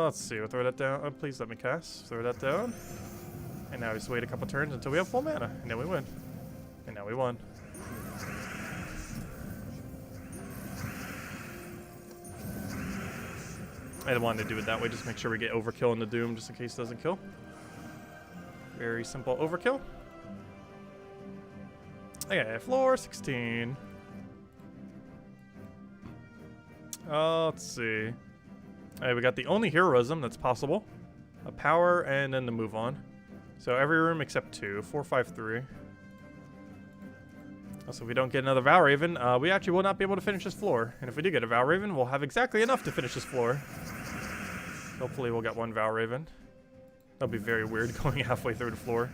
Let's see, we'll throw that down. Oh, please let me cast. Throw that down. And now we just wait a couple turns until we have full mana. And then we win. And now we won. I wanted to do it that way, just make sure we get overkill in the Doom, just in case it doesn't kill. Very simple overkill. Okay, floor 16. Let's see. Alright, we got the only heroism that's possible. A power and then the move on. So every room except 2. 4, 5, 3. Also, if we don't get another Valraven, we actually will not be able to finish this floor. And if we do get a Valraven, we'll have exactly enough to finish this floor. Hopefully we'll get 1 Valraven. That'll be very weird going halfway through the floor.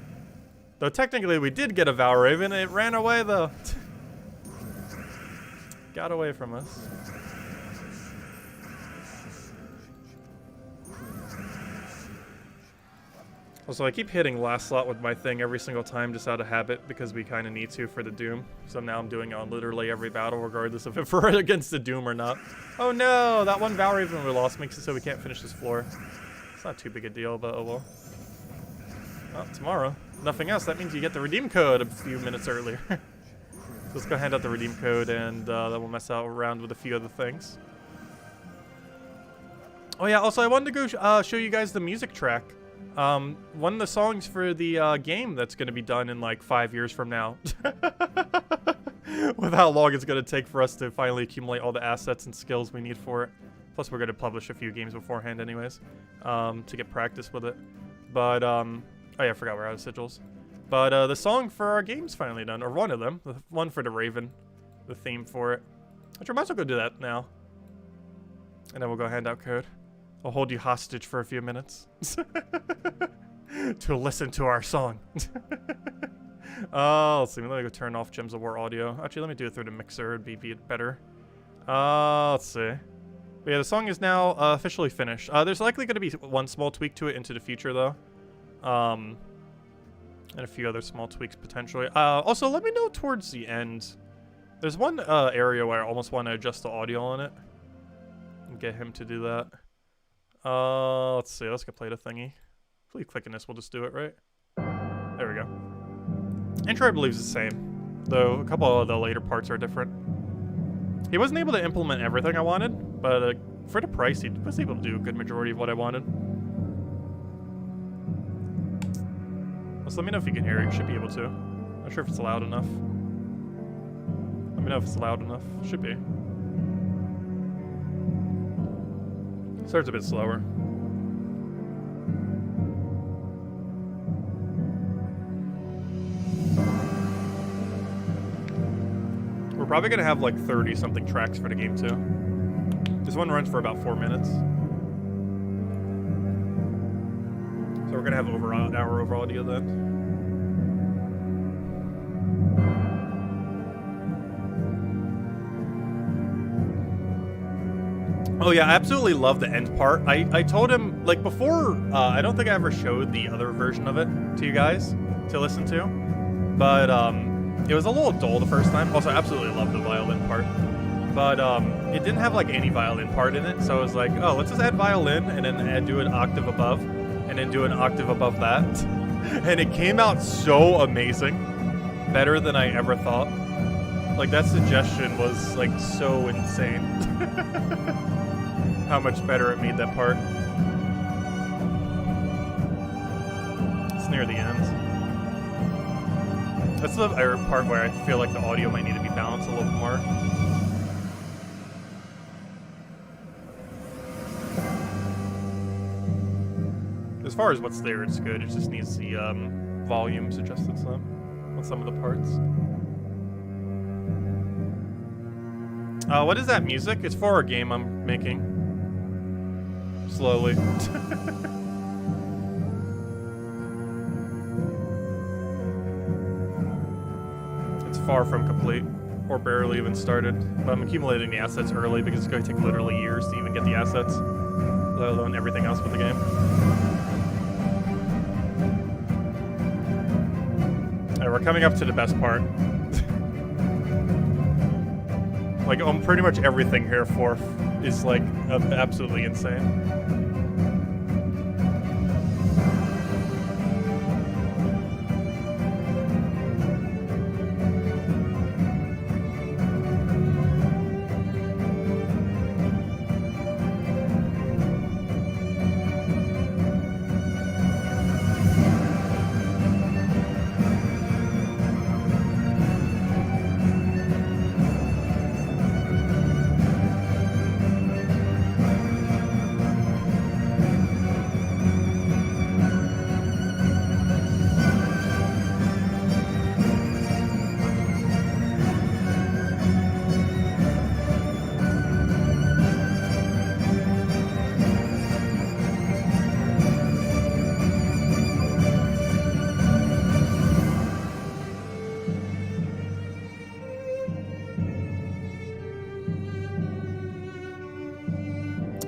Though technically we did get a Valraven, it ran away though. Got away from us. Also, I keep hitting last slot with my thing every single time just out of habit because we kind of need to for the Doom. So now I'm doing it on literally every battle regardless of if we're against the Doom or not. Oh no, that 1 Valraven we lost makes it so we can't finish this floor. It's not too big a deal, but oh well. Well, tomorrow. Nothing else. That means you get the redeem code a few minutes earlier. So let's go hand out the redeem code and then we'll mess around with a few other things. Oh yeah, also I wanted to go show you guys the music track. One of the songs for the game that's going to be done in like 5 years from now. With how long it's going to take for us to finally accumulate all the assets and skills we need for it. Plus we're going to publish a few games beforehand anyways, to get practice with it. But, oh yeah, I forgot we're out of sigils. But the song for our game's finally done, or one of them. The one for the Raven, the theme for it. Which I might as well go do that now. And then we'll go hand out code. I'll hold you hostage for a few minutes to listen to our song. Let's see. Let me go turn off Gems of War audio. Actually, let me do it through the mixer. It'd be better. Let's see. But yeah, the song is now officially finished. There's likely going to be one small tweak to it into the future, though. And a few other small tweaks, potentially. Also, let me know towards the end. There's one area where I almost want to adjust the audio on it. And get him to do that. Let's see. Let's go play the thingy. Hopefully clicking this will just do it, right? There we go. Intro, I believe, is the same. Though a couple of the later parts are different. He wasn't able to implement everything I wanted, but for the price, he was able to do a good majority of what I wanted. So let me know if you can hear it. You should be able to. Not sure if it's loud enough. Let me know if it's loud enough. Should be. Starts a bit slower. We're probably going to have like 30-something tracks for the game, too. This one runs for about 4 minutes. So we're going to have over an hour of audio then. Oh yeah, I absolutely love the end part. I told him, like before, I don't think I ever showed the other version of it to you guys to listen to. But it was a little dull the first time. Also, I absolutely love the violin part. But it didn't have like any violin part in it. So I was like, oh, let's just add violin and then do an octave above. And then do an octave above that. And it came out so amazing. Better than I ever thought. Like that suggestion was like so insane. How much better it made that part. It's near the end. That's the part where I feel like the audio might need to be balanced a little bit more. As far as what's there, it's good. It just needs the volumes adjusted some on some of the parts. What is that music? It's for a game I'm making. Slowly. It's far from complete, or barely even started. But I'm accumulating the assets early because it's going to take literally years to even get the assets, let alone everything else with the game. Alright, we're coming up to the best part. Like, pretty much everything here is like absolutely insane.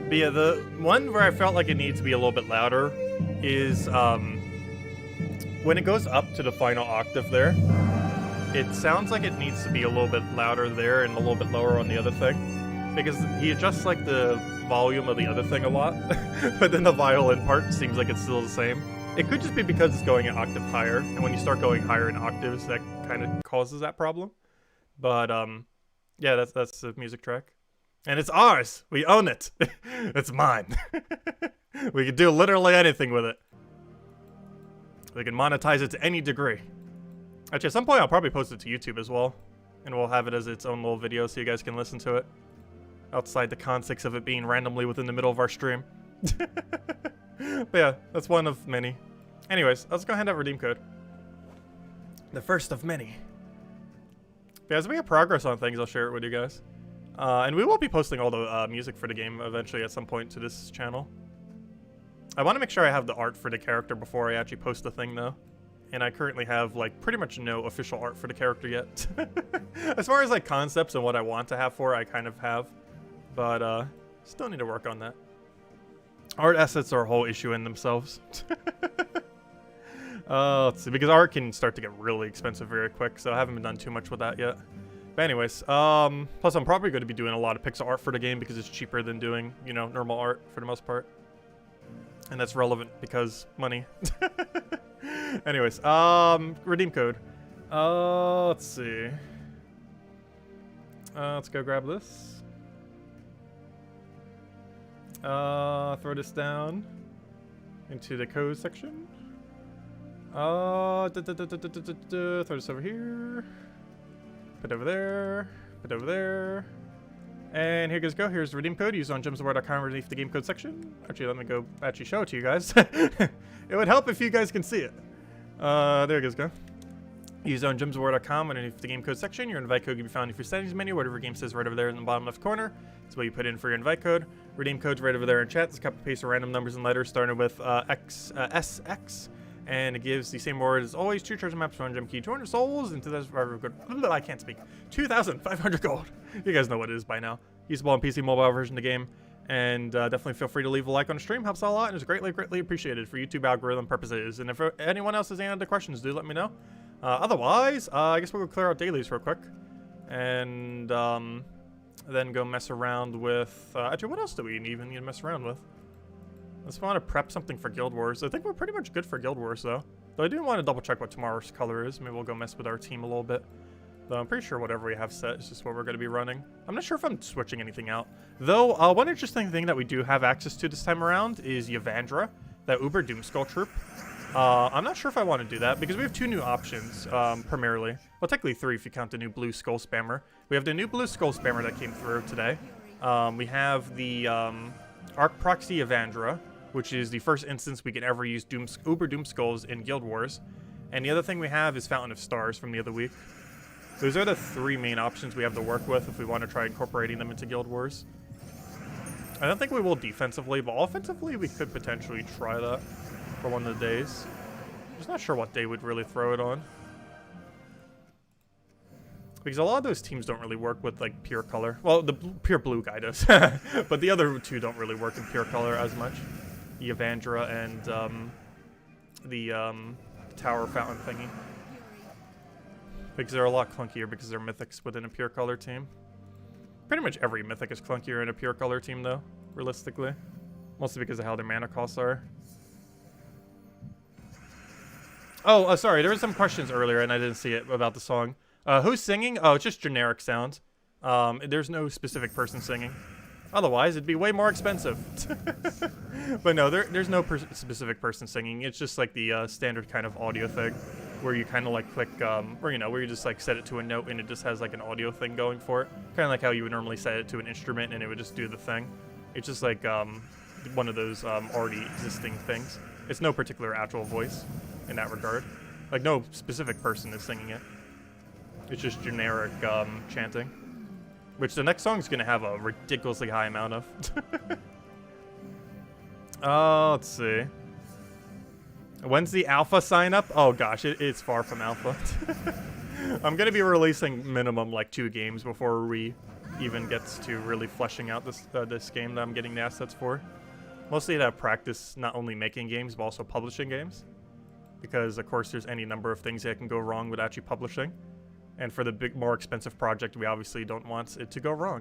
But yeah, the one where I felt like it needs to be a little bit louder is when it goes up to the final octave there, it sounds like it needs to be a little bit louder there and a little bit lower on the other thing. Because he adjusts like the volume of the other thing a lot, but then the violin part seems like it's still the same. It could just be because it's going an octave higher, and when you start going higher in octaves, that kind of causes that problem. But yeah, that's the music track. And it's ours. We own it. It's mine. We can do literally anything with it. We can monetize it to any degree. Actually, at some point, I'll probably post it to YouTube as well. And we'll have it as its own little video so you guys can listen to it. Outside the context of it being randomly within the middle of our stream. But yeah, that's one of many. Anyways, let's go ahead and have a redeem code. The first of many. But as we get progress on things, I'll share it with you guys. And we will be posting all the music for the game eventually at some point to this channel. I want to make sure I have the art for the character before I actually post the thing, though. And I currently have, like, pretty much no official art for the character yet. As far as, like, concepts and what I want to have for it, I kind of have. But, Still need to work on that. Art assets are a whole issue in themselves. Let's see, because art can start to get really expensive very quick, so I haven't been done too much with that yet. But anyways, plus I'm probably going to be doing a lot of pixel art for the game because it's cheaper than doing, you know, normal art for the most part. And that's relevant because money. Anyways, redeem code. Let's see. Let's go grab this. Throw this down into the code section. Throw this over here. Put over there. Put over there. And here goes go. Here's the redeem code. Use on gemsofwar.com underneath the game code section. Actually, let me go actually show it to you guys. It would help if you guys can see it. There it goes go. Use on gemsofwar.com underneath the game code section. Your invite code can be found in your settings menu. Whatever game says right over there in the bottom left corner. That's what you put in for your invite code. Redeem code's right over there in chat. Just copy paste random numbers and letters starting with SX. And it gives the same word as always. 2 treasure maps, 1 gem key, 200 souls, and 2,500 gold. I can't speak. 2,500 gold. You guys know what it is by now. Usable on PC mobile version of the game. And definitely feel free to leave a like on the stream. Helps out a lot and is greatly appreciated for YouTube algorithm purposes. And if anyone else has any other questions, do let me know. Otherwise, I guess we'll go clear out dailies real quick. And then go mess around with... actually, what else do we even need to mess around with? Let's want to prep something for Guild Wars. I think we're pretty much good for Guild Wars, though. Though I do want to double check what tomorrow's color is. Maybe we'll go mess with our team a little bit. Though I'm pretty sure whatever we have set is just what we're going to be running. I'm not sure if I'm switching anything out. Though, one interesting thing that we do have access to this time around is Yevandra, that Uber Doomskull troop. I'm not sure if I want to do that, because we have 2 new options, primarily. Well, technically 3 if you count the new blue skull spammer. We have the new blue skull spammer that came through today. We have the Arc Proxy Yevandra, which is the first instance we can ever use Uber Doomskulls in Guild Wars. And the other thing we have is Fountain of Stars from the other week. Those are the 3 main options we have to work with if we want to try incorporating them into Guild Wars. I don't think we will defensively, but offensively we could potentially try that for one of the days. Just not sure what day we'd really throw it on. Because a lot of those teams don't really work with, like, pure color. Well, the pure blue guy does. But the other 2 don't really work in pure color as much. Yevandra and the Tower Fountain thingy. Because they're a lot clunkier because they're mythics within a pure color team. Pretty much every mythic is clunkier in a pure color team, though, realistically. Mostly because of how their mana costs are. Oh, sorry, there were some questions earlier and I didn't see it about the song. Who's singing? Oh, it's just generic sounds. There's no specific person singing. Otherwise, it'd be way more expensive. But no, there's no specific person singing. It's just like the standard kind of audio thing, where you kind of like click, or you know, where you just like set it to a note and it just has like an audio thing going for it. Kind of like how you would normally set it to an instrument and it would just do the thing. It's just like one of those already existing things. It's no particular actual voice in that regard. Like no specific person is singing it. It's just generic chanting. Which the next song is going to have a ridiculously high amount of. Let's see. When's the alpha sign up? Oh gosh, it's far from alpha. I'm going to be releasing minimum like 2 games before we even gets to really fleshing out this game that I'm getting the assets for. Mostly to practice not only making games, but also publishing games. Because of course there's any number of things that can go wrong with actually publishing. And for the big, more expensive project, we obviously don't want it to go wrong.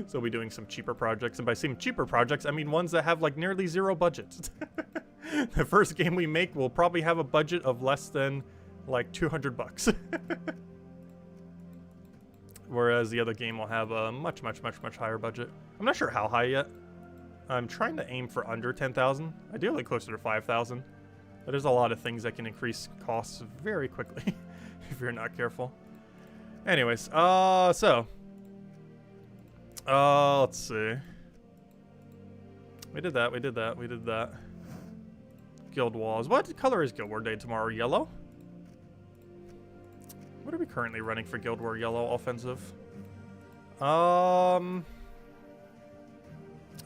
So we'll be doing some cheaper projects. And by saying cheaper projects, I mean ones that have like nearly 0 budgets. The first game we make will probably have a budget of less than like 200 bucks. Whereas the other game will have a much higher budget. I'm not sure how high yet. I'm trying to aim for under 10,000. Ideally closer to 5,000. But there's a lot of things that can increase costs very quickly. If you're not careful. Anyways, let's see. We did that. Guild Walls. What color is Guild War Day tomorrow? Yellow? What are we currently running for Guild War Yellow offensive? I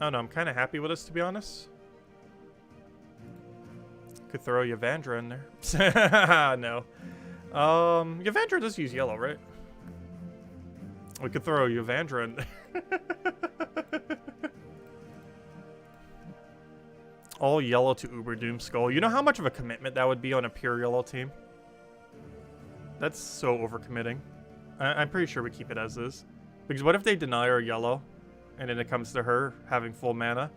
don't know, I'm kind of happy with this, to be honest. Could throw Yevandra in there. No. Yevandra does use yellow, right? We could throw Yevandra in there. All yellow to Uber Doom Skull. You know how much of a commitment that would be on a pure yellow team? That's so overcommitting. I'm pretty sure we keep it as is. Because what if they deny her yellow, and then it comes to her having full mana,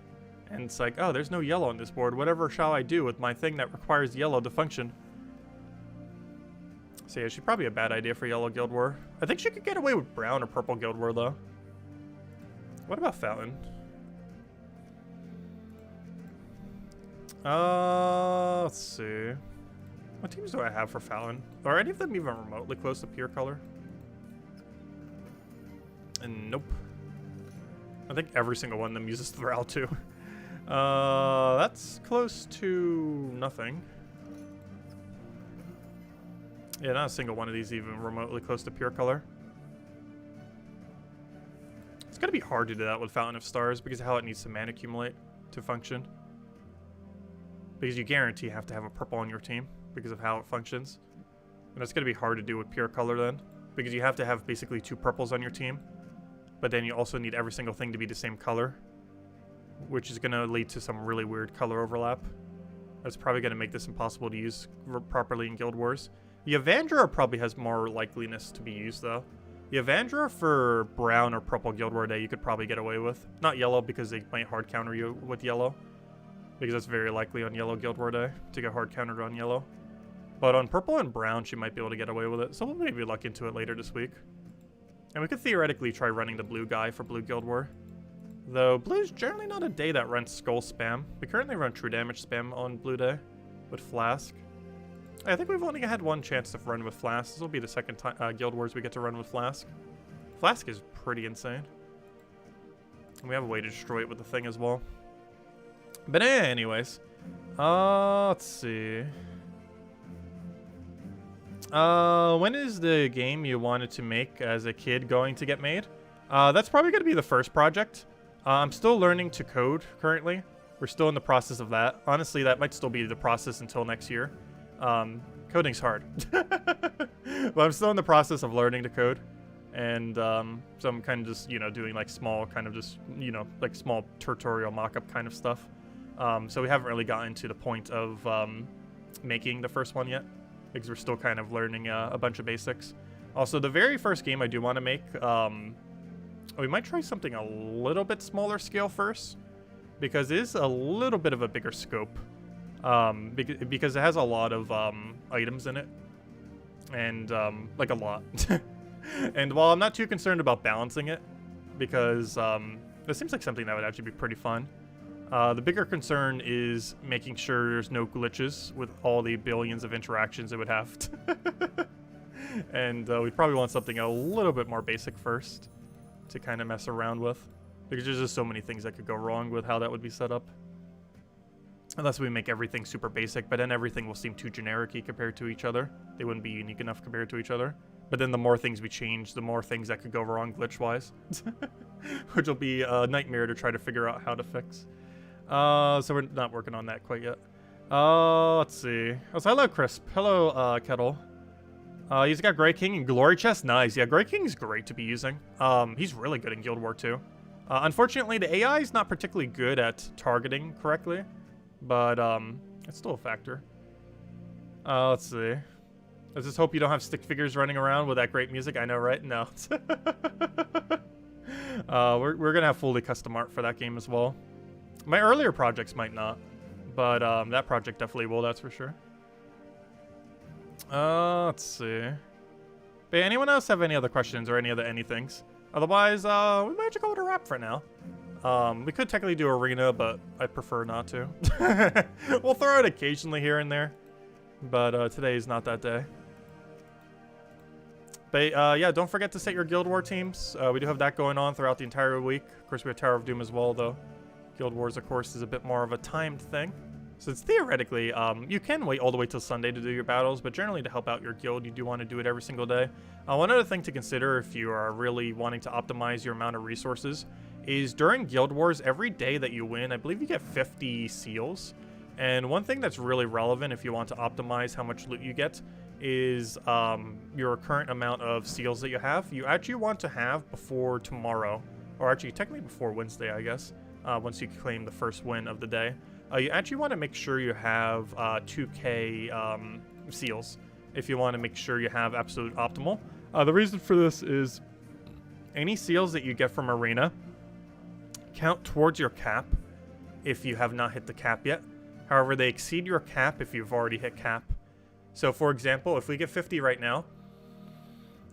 and it's like, oh, there's no yellow on this board. Whatever shall I do with my thing that requires yellow to function? So yeah, she's probably a bad idea for Yellow Guild War. I think she could get away with Brown or Purple Guild War, though. What about Fountain? Let's see. What teams do I have for Fountain? Are any of them even remotely close to pure color? And nope. I think every single one of them uses Thrall, too. That's close to nothing. Yeah, not a single one of these even remotely close to pure color. It's gonna be hard to do that with Fountain of Stars because of how it needs to mana accumulate to function. Because you guarantee you have to have a purple on your team because of how it functions. And it's gonna be hard to do with pure color then. Because you have to have basically 2 purples on your team. But then you also need every single thing to be the same color. Which is gonna lead to some really weird color overlap. That's probably gonna make this impossible to use properly in Guild Wars. The Evandra probably has more likeliness to be used, though. The Evandra for Brown or Purple Guild War Day, you could probably get away with. Not Yellow, because they might hard counter you with Yellow. Because that's very likely on Yellow Guild War Day, to get hard countered on Yellow. But on Purple and Brown, she might be able to get away with it. So we'll maybe look into it later this week. And we could theoretically try running the blue guy for Blue Guild War. Though, Blue's generally not a day that runs Skull spam. We currently run True Damage spam on Blue Day with Flask. I think we've only had one chance to run with Flask. This will be the second time Guild Wars we get to run with Flask. Flask is pretty insane. And we have a way to destroy it with the thing as well. But anyways. Let's see. When is the game you wanted to make as a kid going to get made? That's probably going to be the first project. I'm still learning to code currently. We're still in the process of that. Honestly, that might still be the process until next year. Coding's hard. But I'm still in the process of learning to code. And so I'm kind of just, you know, doing like small kind of just, you know, like small tutorial mock-up kind of stuff. So we haven't really gotten to the point of making the first one yet. Because we're still kind of learning a bunch of basics. Also, the very first game I do want to make, we might try something a little bit smaller scale first. Because it is a little bit of a bigger scope. Because it has a lot of items in it. And, like a lot. And while I'm not too concerned about balancing it, because this seems like something that would actually be pretty fun. The bigger concern is making sure there's no glitches with all the billions of interactions it would have. And we probably want something a little bit more basic first to kind of mess around with. Because there's just so many things that could go wrong with how that would be set up. Unless we make everything super basic, but then everything will seem too generic-y compared to each other. They wouldn't be unique enough compared to each other. But then the more things we change, the more things that could go wrong glitch-wise. Which will be a nightmare to try to figure out how to fix. So we're not working on that quite yet. Let's see. Oh, so hello, Crisp. Hello, Kettle. He's got Grey King and Glory Chest. Nice. Yeah, Grey King's great to be using. He's really good in Guild War 2. Unfortunately, the AI is not particularly good at targeting correctly. But, it's still a factor. Let's see. I just hope you don't have stick figures running around with that great music. I know, right? No. We're gonna have fully custom art for that game as well. My earlier projects might not. But, that project definitely will, that's for sure. Let's see. But anyone else have any other questions or any other anythings? Otherwise, we might just go with a wrap for now. We could technically do Arena, but I prefer not to. We'll throw it occasionally here and there. But today is not that day. But yeah, don't forget to set your Guild War teams. We do have that going on throughout the entire week. Of course, we have Tower of Doom as well, though. Guild Wars, of course, is a bit more of a timed thing. So it's theoretically, you can wait all the way till Sunday to do your battles, but generally to help out your guild, you do want to do it every single day. One other thing to consider if you are really wanting to optimize your amount of resources is during Guild Wars, every day that you win, I believe you get 50 seals. And one thing that's really relevant if you want to optimize how much loot you get is your current amount of seals that you have. You actually want to have before tomorrow, or actually technically before Wednesday, I guess, once you claim the first win of the day. you actually want to make sure you have 2k seals if you want to make sure you have absolute optimal. The reason for this is any seals that you get from Arena count towards your cap if you have not hit the cap yet. However, they exceed your cap if you've already hit cap. So for example, if we get 50 right now,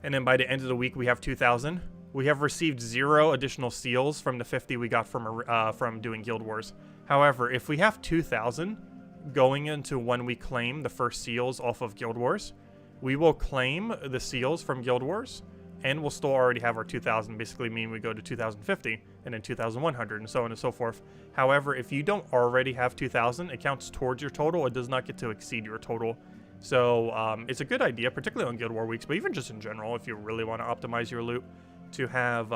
and then by the end of the week we have 2,000, we have received 0 additional seals from the 50 we got from doing Guild Wars. However, if we have 2,000 going into when we claim the first seals off of Guild Wars, we will claim the seals from Guild Wars, and we'll still already have our 2,000, basically mean we go to 2,050, and then 2,100, and so on and so forth. However, if you don't already have 2,000, it counts towards your total. It does not get to exceed your total. So it's a good idea, particularly on Guild War weeks, but even just in general, if you really want to optimize your loot, to have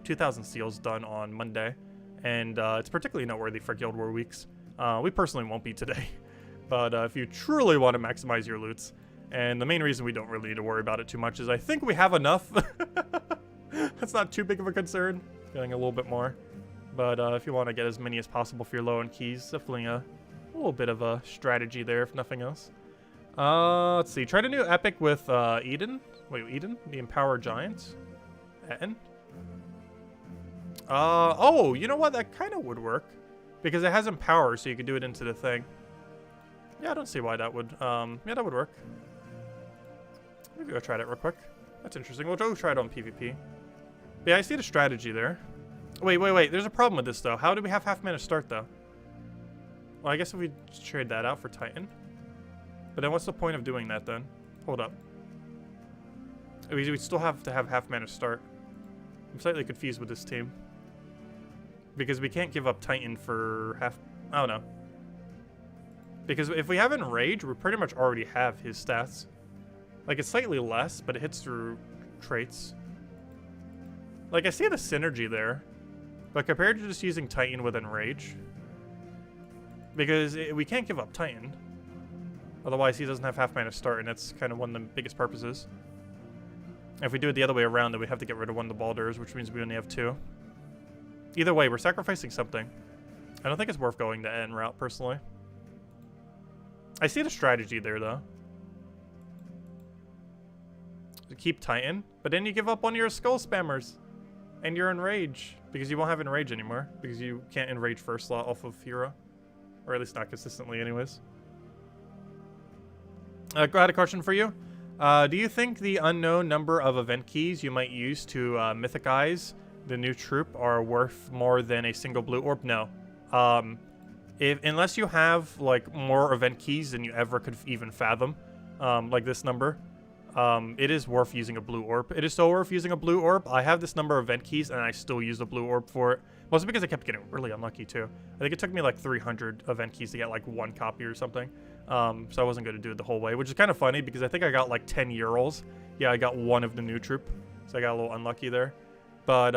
2,000 seals done on Monday. And it's particularly noteworthy for Guild War weeks. We personally won't be today, but if you truly want to maximize your loots, and the main reason we don't really need to worry about it too much is I think we have enough. That's not too big of a concern. Getting a little bit more. But if you want to get as many as possible for your low-end keys, definitely a little bit of a strategy there, if nothing else. Let's see. Try to do epic with Eden. Wait, Eden? The Empower Giants? Etten? Oh, you know what? That kind of would work. Because it has Empower, so you could do it into the thing. Yeah, I don't see why that would. Yeah, that would work. Maybe go try that real quick. That's interesting. We'll go try it on PvP. But yeah, I see the strategy there. Wait. There's a problem with this, though. How do we have half mana start, though? Well, I guess if we trade that out for Titan. But then what's the point of doing that, then? Hold up. We still have to have half mana start. I'm slightly confused with this team. Because we can't give up Titan for half... I don't know. Because if we have Enrage, we pretty much already have his stats. Like, it's slightly less, but it hits through traits. Like, I see the synergy there. But compared to just using Titan with Enrage... Because we can't give up Titan. Otherwise, he doesn't have half mana start, and that's kind of one of the biggest purposes. If we do it the other way around, then we have to get rid of one of the Baldurs, which means we only have 2. Either way, we're sacrificing something. I don't think it's worth going the N route, personally. I see the strategy there, though. To keep Titan, but then you give up one of your Skull Spammers. And you're Enrage, because you won't have Enrage anymore. Because you can't Enrage first slot off of Hero. Or at least not consistently, anyways. I had a question for you. Do you think the unknown number of event keys you might use to mythicize the new troop are worth more than a single blue orb? No. Unless you have like more event keys than you ever could even fathom, like this number, it is worth using a blue orb. It is so worth using a blue orb. I have this number of event keys and I still use a blue orb for it. Mostly because I kept getting really unlucky too. I think it took me like 300 event keys to get like 1 copy or something. So I wasn't going to do it the whole way, which is kind of funny because I think I got like 10 Urals. Yeah, I got 1 of the new troop, so I got a little unlucky there. But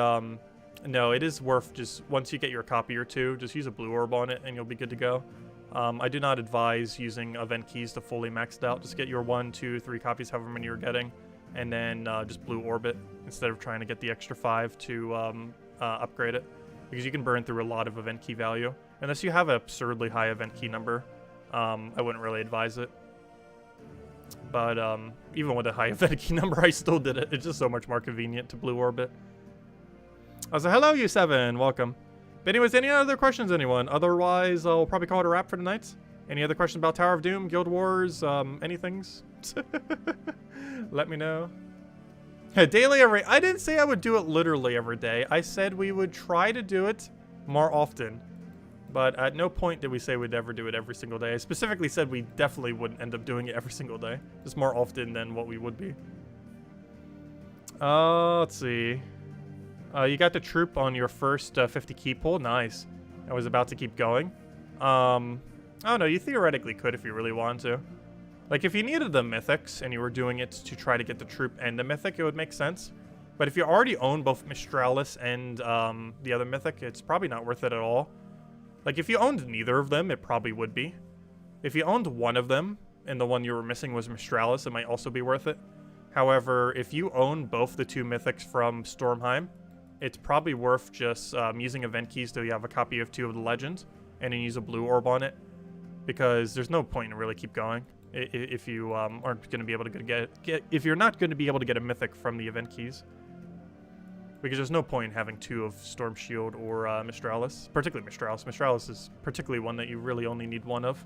no, it is worth just, once you get your copy or 2, just use a blue orb on it and you'll be good to go. I do not advise using event keys to fully maxed out. Just get your 1, 2, 3 copies, however many you're getting, and then just blue orb it instead of trying to get the extra 5 to upgrade it. Because you can burn through a lot of event key value. Unless you have an absurdly high event key number, I wouldn't really advise it. But even with a high event key number, I still did it. It's just so much more convenient to blue orb it. So hello, U7. Welcome. But anyways, any other questions, anyone? Otherwise, I'll probably call it a wrap for tonight. Any other questions about Tower of Doom, Guild Wars, anythings? Let me know. Daily every... I didn't say I would do it literally every day. I said we would try to do it more often. But at no point did we say we'd ever do it every single day. I specifically said we definitely wouldn't end up doing it every single day. Just more often than what we would be. Let's see. You got the troop on your first 50 key pull. Nice. I was about to keep going. I don't know. You theoretically could if you really wanted to. Like, if you needed the mythics and you were doing it to try to get the troop and the mythic, it would make sense. But if you already own both Mistralis and the other mythic, it's probably not worth it at all. Like, if you owned neither of them, it probably would be. If you owned one of them, and the one you were missing was Mistralis, it might also be worth it. However, if you own both the 2 mythics from Stormheim, it's probably worth just using event keys till you have a copy of 2 of the legends. and then use a blue orb on it, because there's no point in really keep going if you aren't going to be able to if you're not going to be able to get a mythic from the event keys. Because there's no point in having 2 of Storm Shield or Mistralis, particularly Mistralis. Mistralis is particularly one that you really only need 1 of.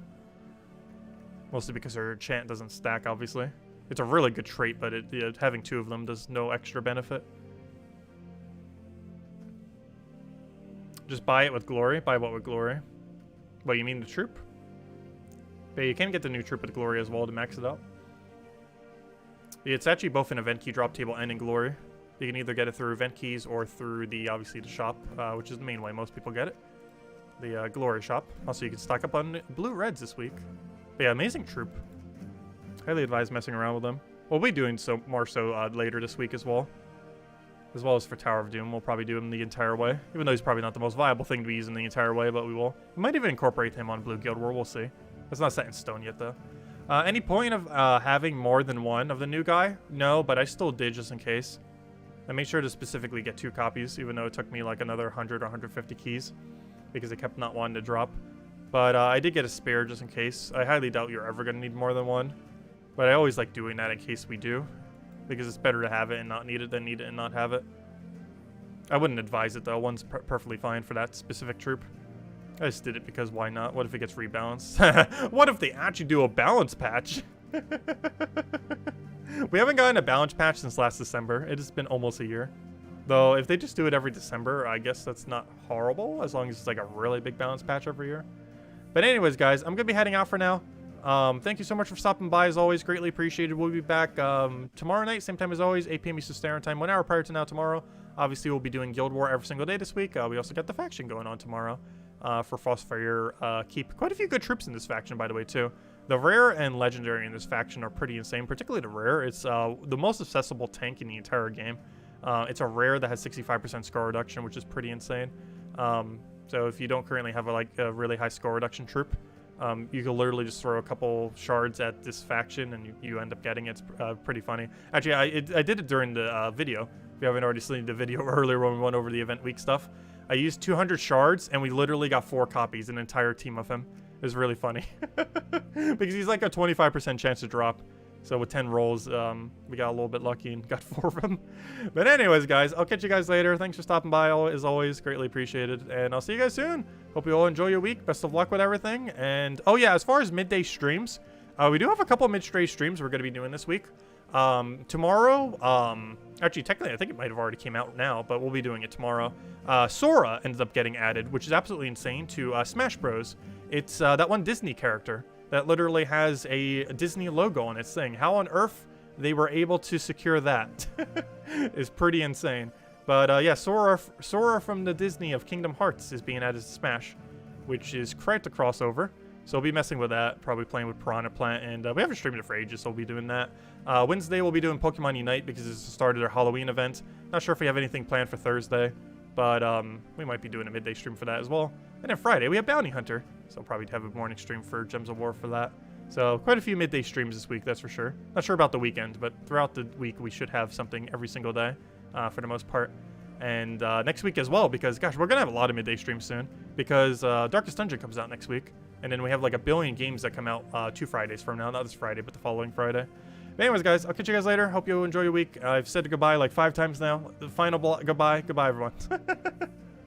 Mostly because her chant doesn't stack, obviously. It's a really good trait, but having 2 of them does no extra benefit. Just buy it with glory. Buy what with glory? What, you mean the troop? Yeah, you can get the new troop with glory as well to max it out. It's actually both an event key drop table and in glory. You can either get it through event keys or through obviously the shop, which is the main way most people get it. The glory shop. Also, you can stock up on blue reds this week. But yeah, amazing troop. Highly advise messing around with them. We'll be doing more so later this week as well. As well as for Tower of Doom, we'll probably do him the entire way. Even though he's probably not the most viable thing to be using the entire way, but we will. We might even incorporate him on Blue Guild War, we'll see. It's not set in stone yet, though. Any point of having more than 1 of the new guy? No, but I still did just in case. I made sure to specifically get 2 copies, even though it took me like another 100 or 150 keys, because it kept not wanting to drop. But I did get a spare just in case. I highly doubt you're ever going to need more than 1, but I always like doing that in case we do, because it's better to have it and not need it than need it and not have it. I wouldn't advise it though. 1's perfectly fine for that specific troop. I just did it because why not? What if it gets rebalanced? What if they actually do a balance patch? We haven't gotten a balance patch since last December. It has been almost a year. Though, if they just do it every December, I guess that's not horrible, as long as it's like a really big balance patch every year. But anyways, guys, I'm going to be heading out for now. Thank you so much for stopping by, as always. Greatly appreciated. We'll be back tomorrow night, same time as always, 8 p.m. Eastern Standard Time, 1 hour prior to now tomorrow. Obviously, we'll be doing Guild War every single day this week. We also got the faction going on tomorrow for Frostfire Keep. Quite a few good troops in this faction, by the way, too. The rare and legendary in this faction are pretty insane, particularly the rare. It's the most accessible tank in the entire game. It's a rare that has 65% score reduction, which is pretty insane. So if you don't currently have a really high score reduction troop, you can literally just throw a couple shards at this faction and you end up getting it. It's pretty funny. Actually, I did it during the video. If you haven't already seen the video earlier when we went over the event week stuff. I used 200 shards and we literally got 4 copies, an entire team of him. It was really funny. Because he's like a 25% chance to drop. So with 10 rolls, we got a little bit lucky and got 4 of them. But anyways, guys, I'll catch you guys later. Thanks for stopping by, as always. Greatly appreciated. And I'll see you guys soon. Hope you all enjoy your week. Best of luck with everything. And, oh yeah, as far as midday streams, we do have a couple of midday streams we're going to be doing this week. Tomorrow, actually, technically, I think it might have already came out now, but we'll be doing it tomorrow. Sora ended up getting added, which is absolutely insane, to Smash Bros. It's that one Disney character that literally has a Disney logo on its thing. How on earth they were able to secure that is pretty insane. But yeah, Sora from the Disney of Kingdom Hearts is being added to Smash, which is quite a crossover. So we'll be messing with that, probably playing with Piranha Plant, and we haven't streamed it for ages, so we'll be doing that. Wednesday we'll be doing Pokemon Unite because it's the start of their Halloween event. Not sure if we have anything planned for Thursday, but we might be doing a midday stream for that as well. And then Friday we have Bounty Hunter, so I'll probably have a morning stream for Gems of War for that. So quite a few midday streams this week, that's for sure. Not sure about the weekend, but throughout the week we should have something every single day for the most part. And next week as well, because gosh, we're gonna have a lot of midday streams soon, because Darkest Dungeon comes out next week, and then we have like a billion games that come out 2 Fridays from now, not this Friday but the following Friday. But anyways, guys, I'll catch you guys later. Hope you enjoy your week. I've said goodbye like 5 times now. The final goodbye everyone.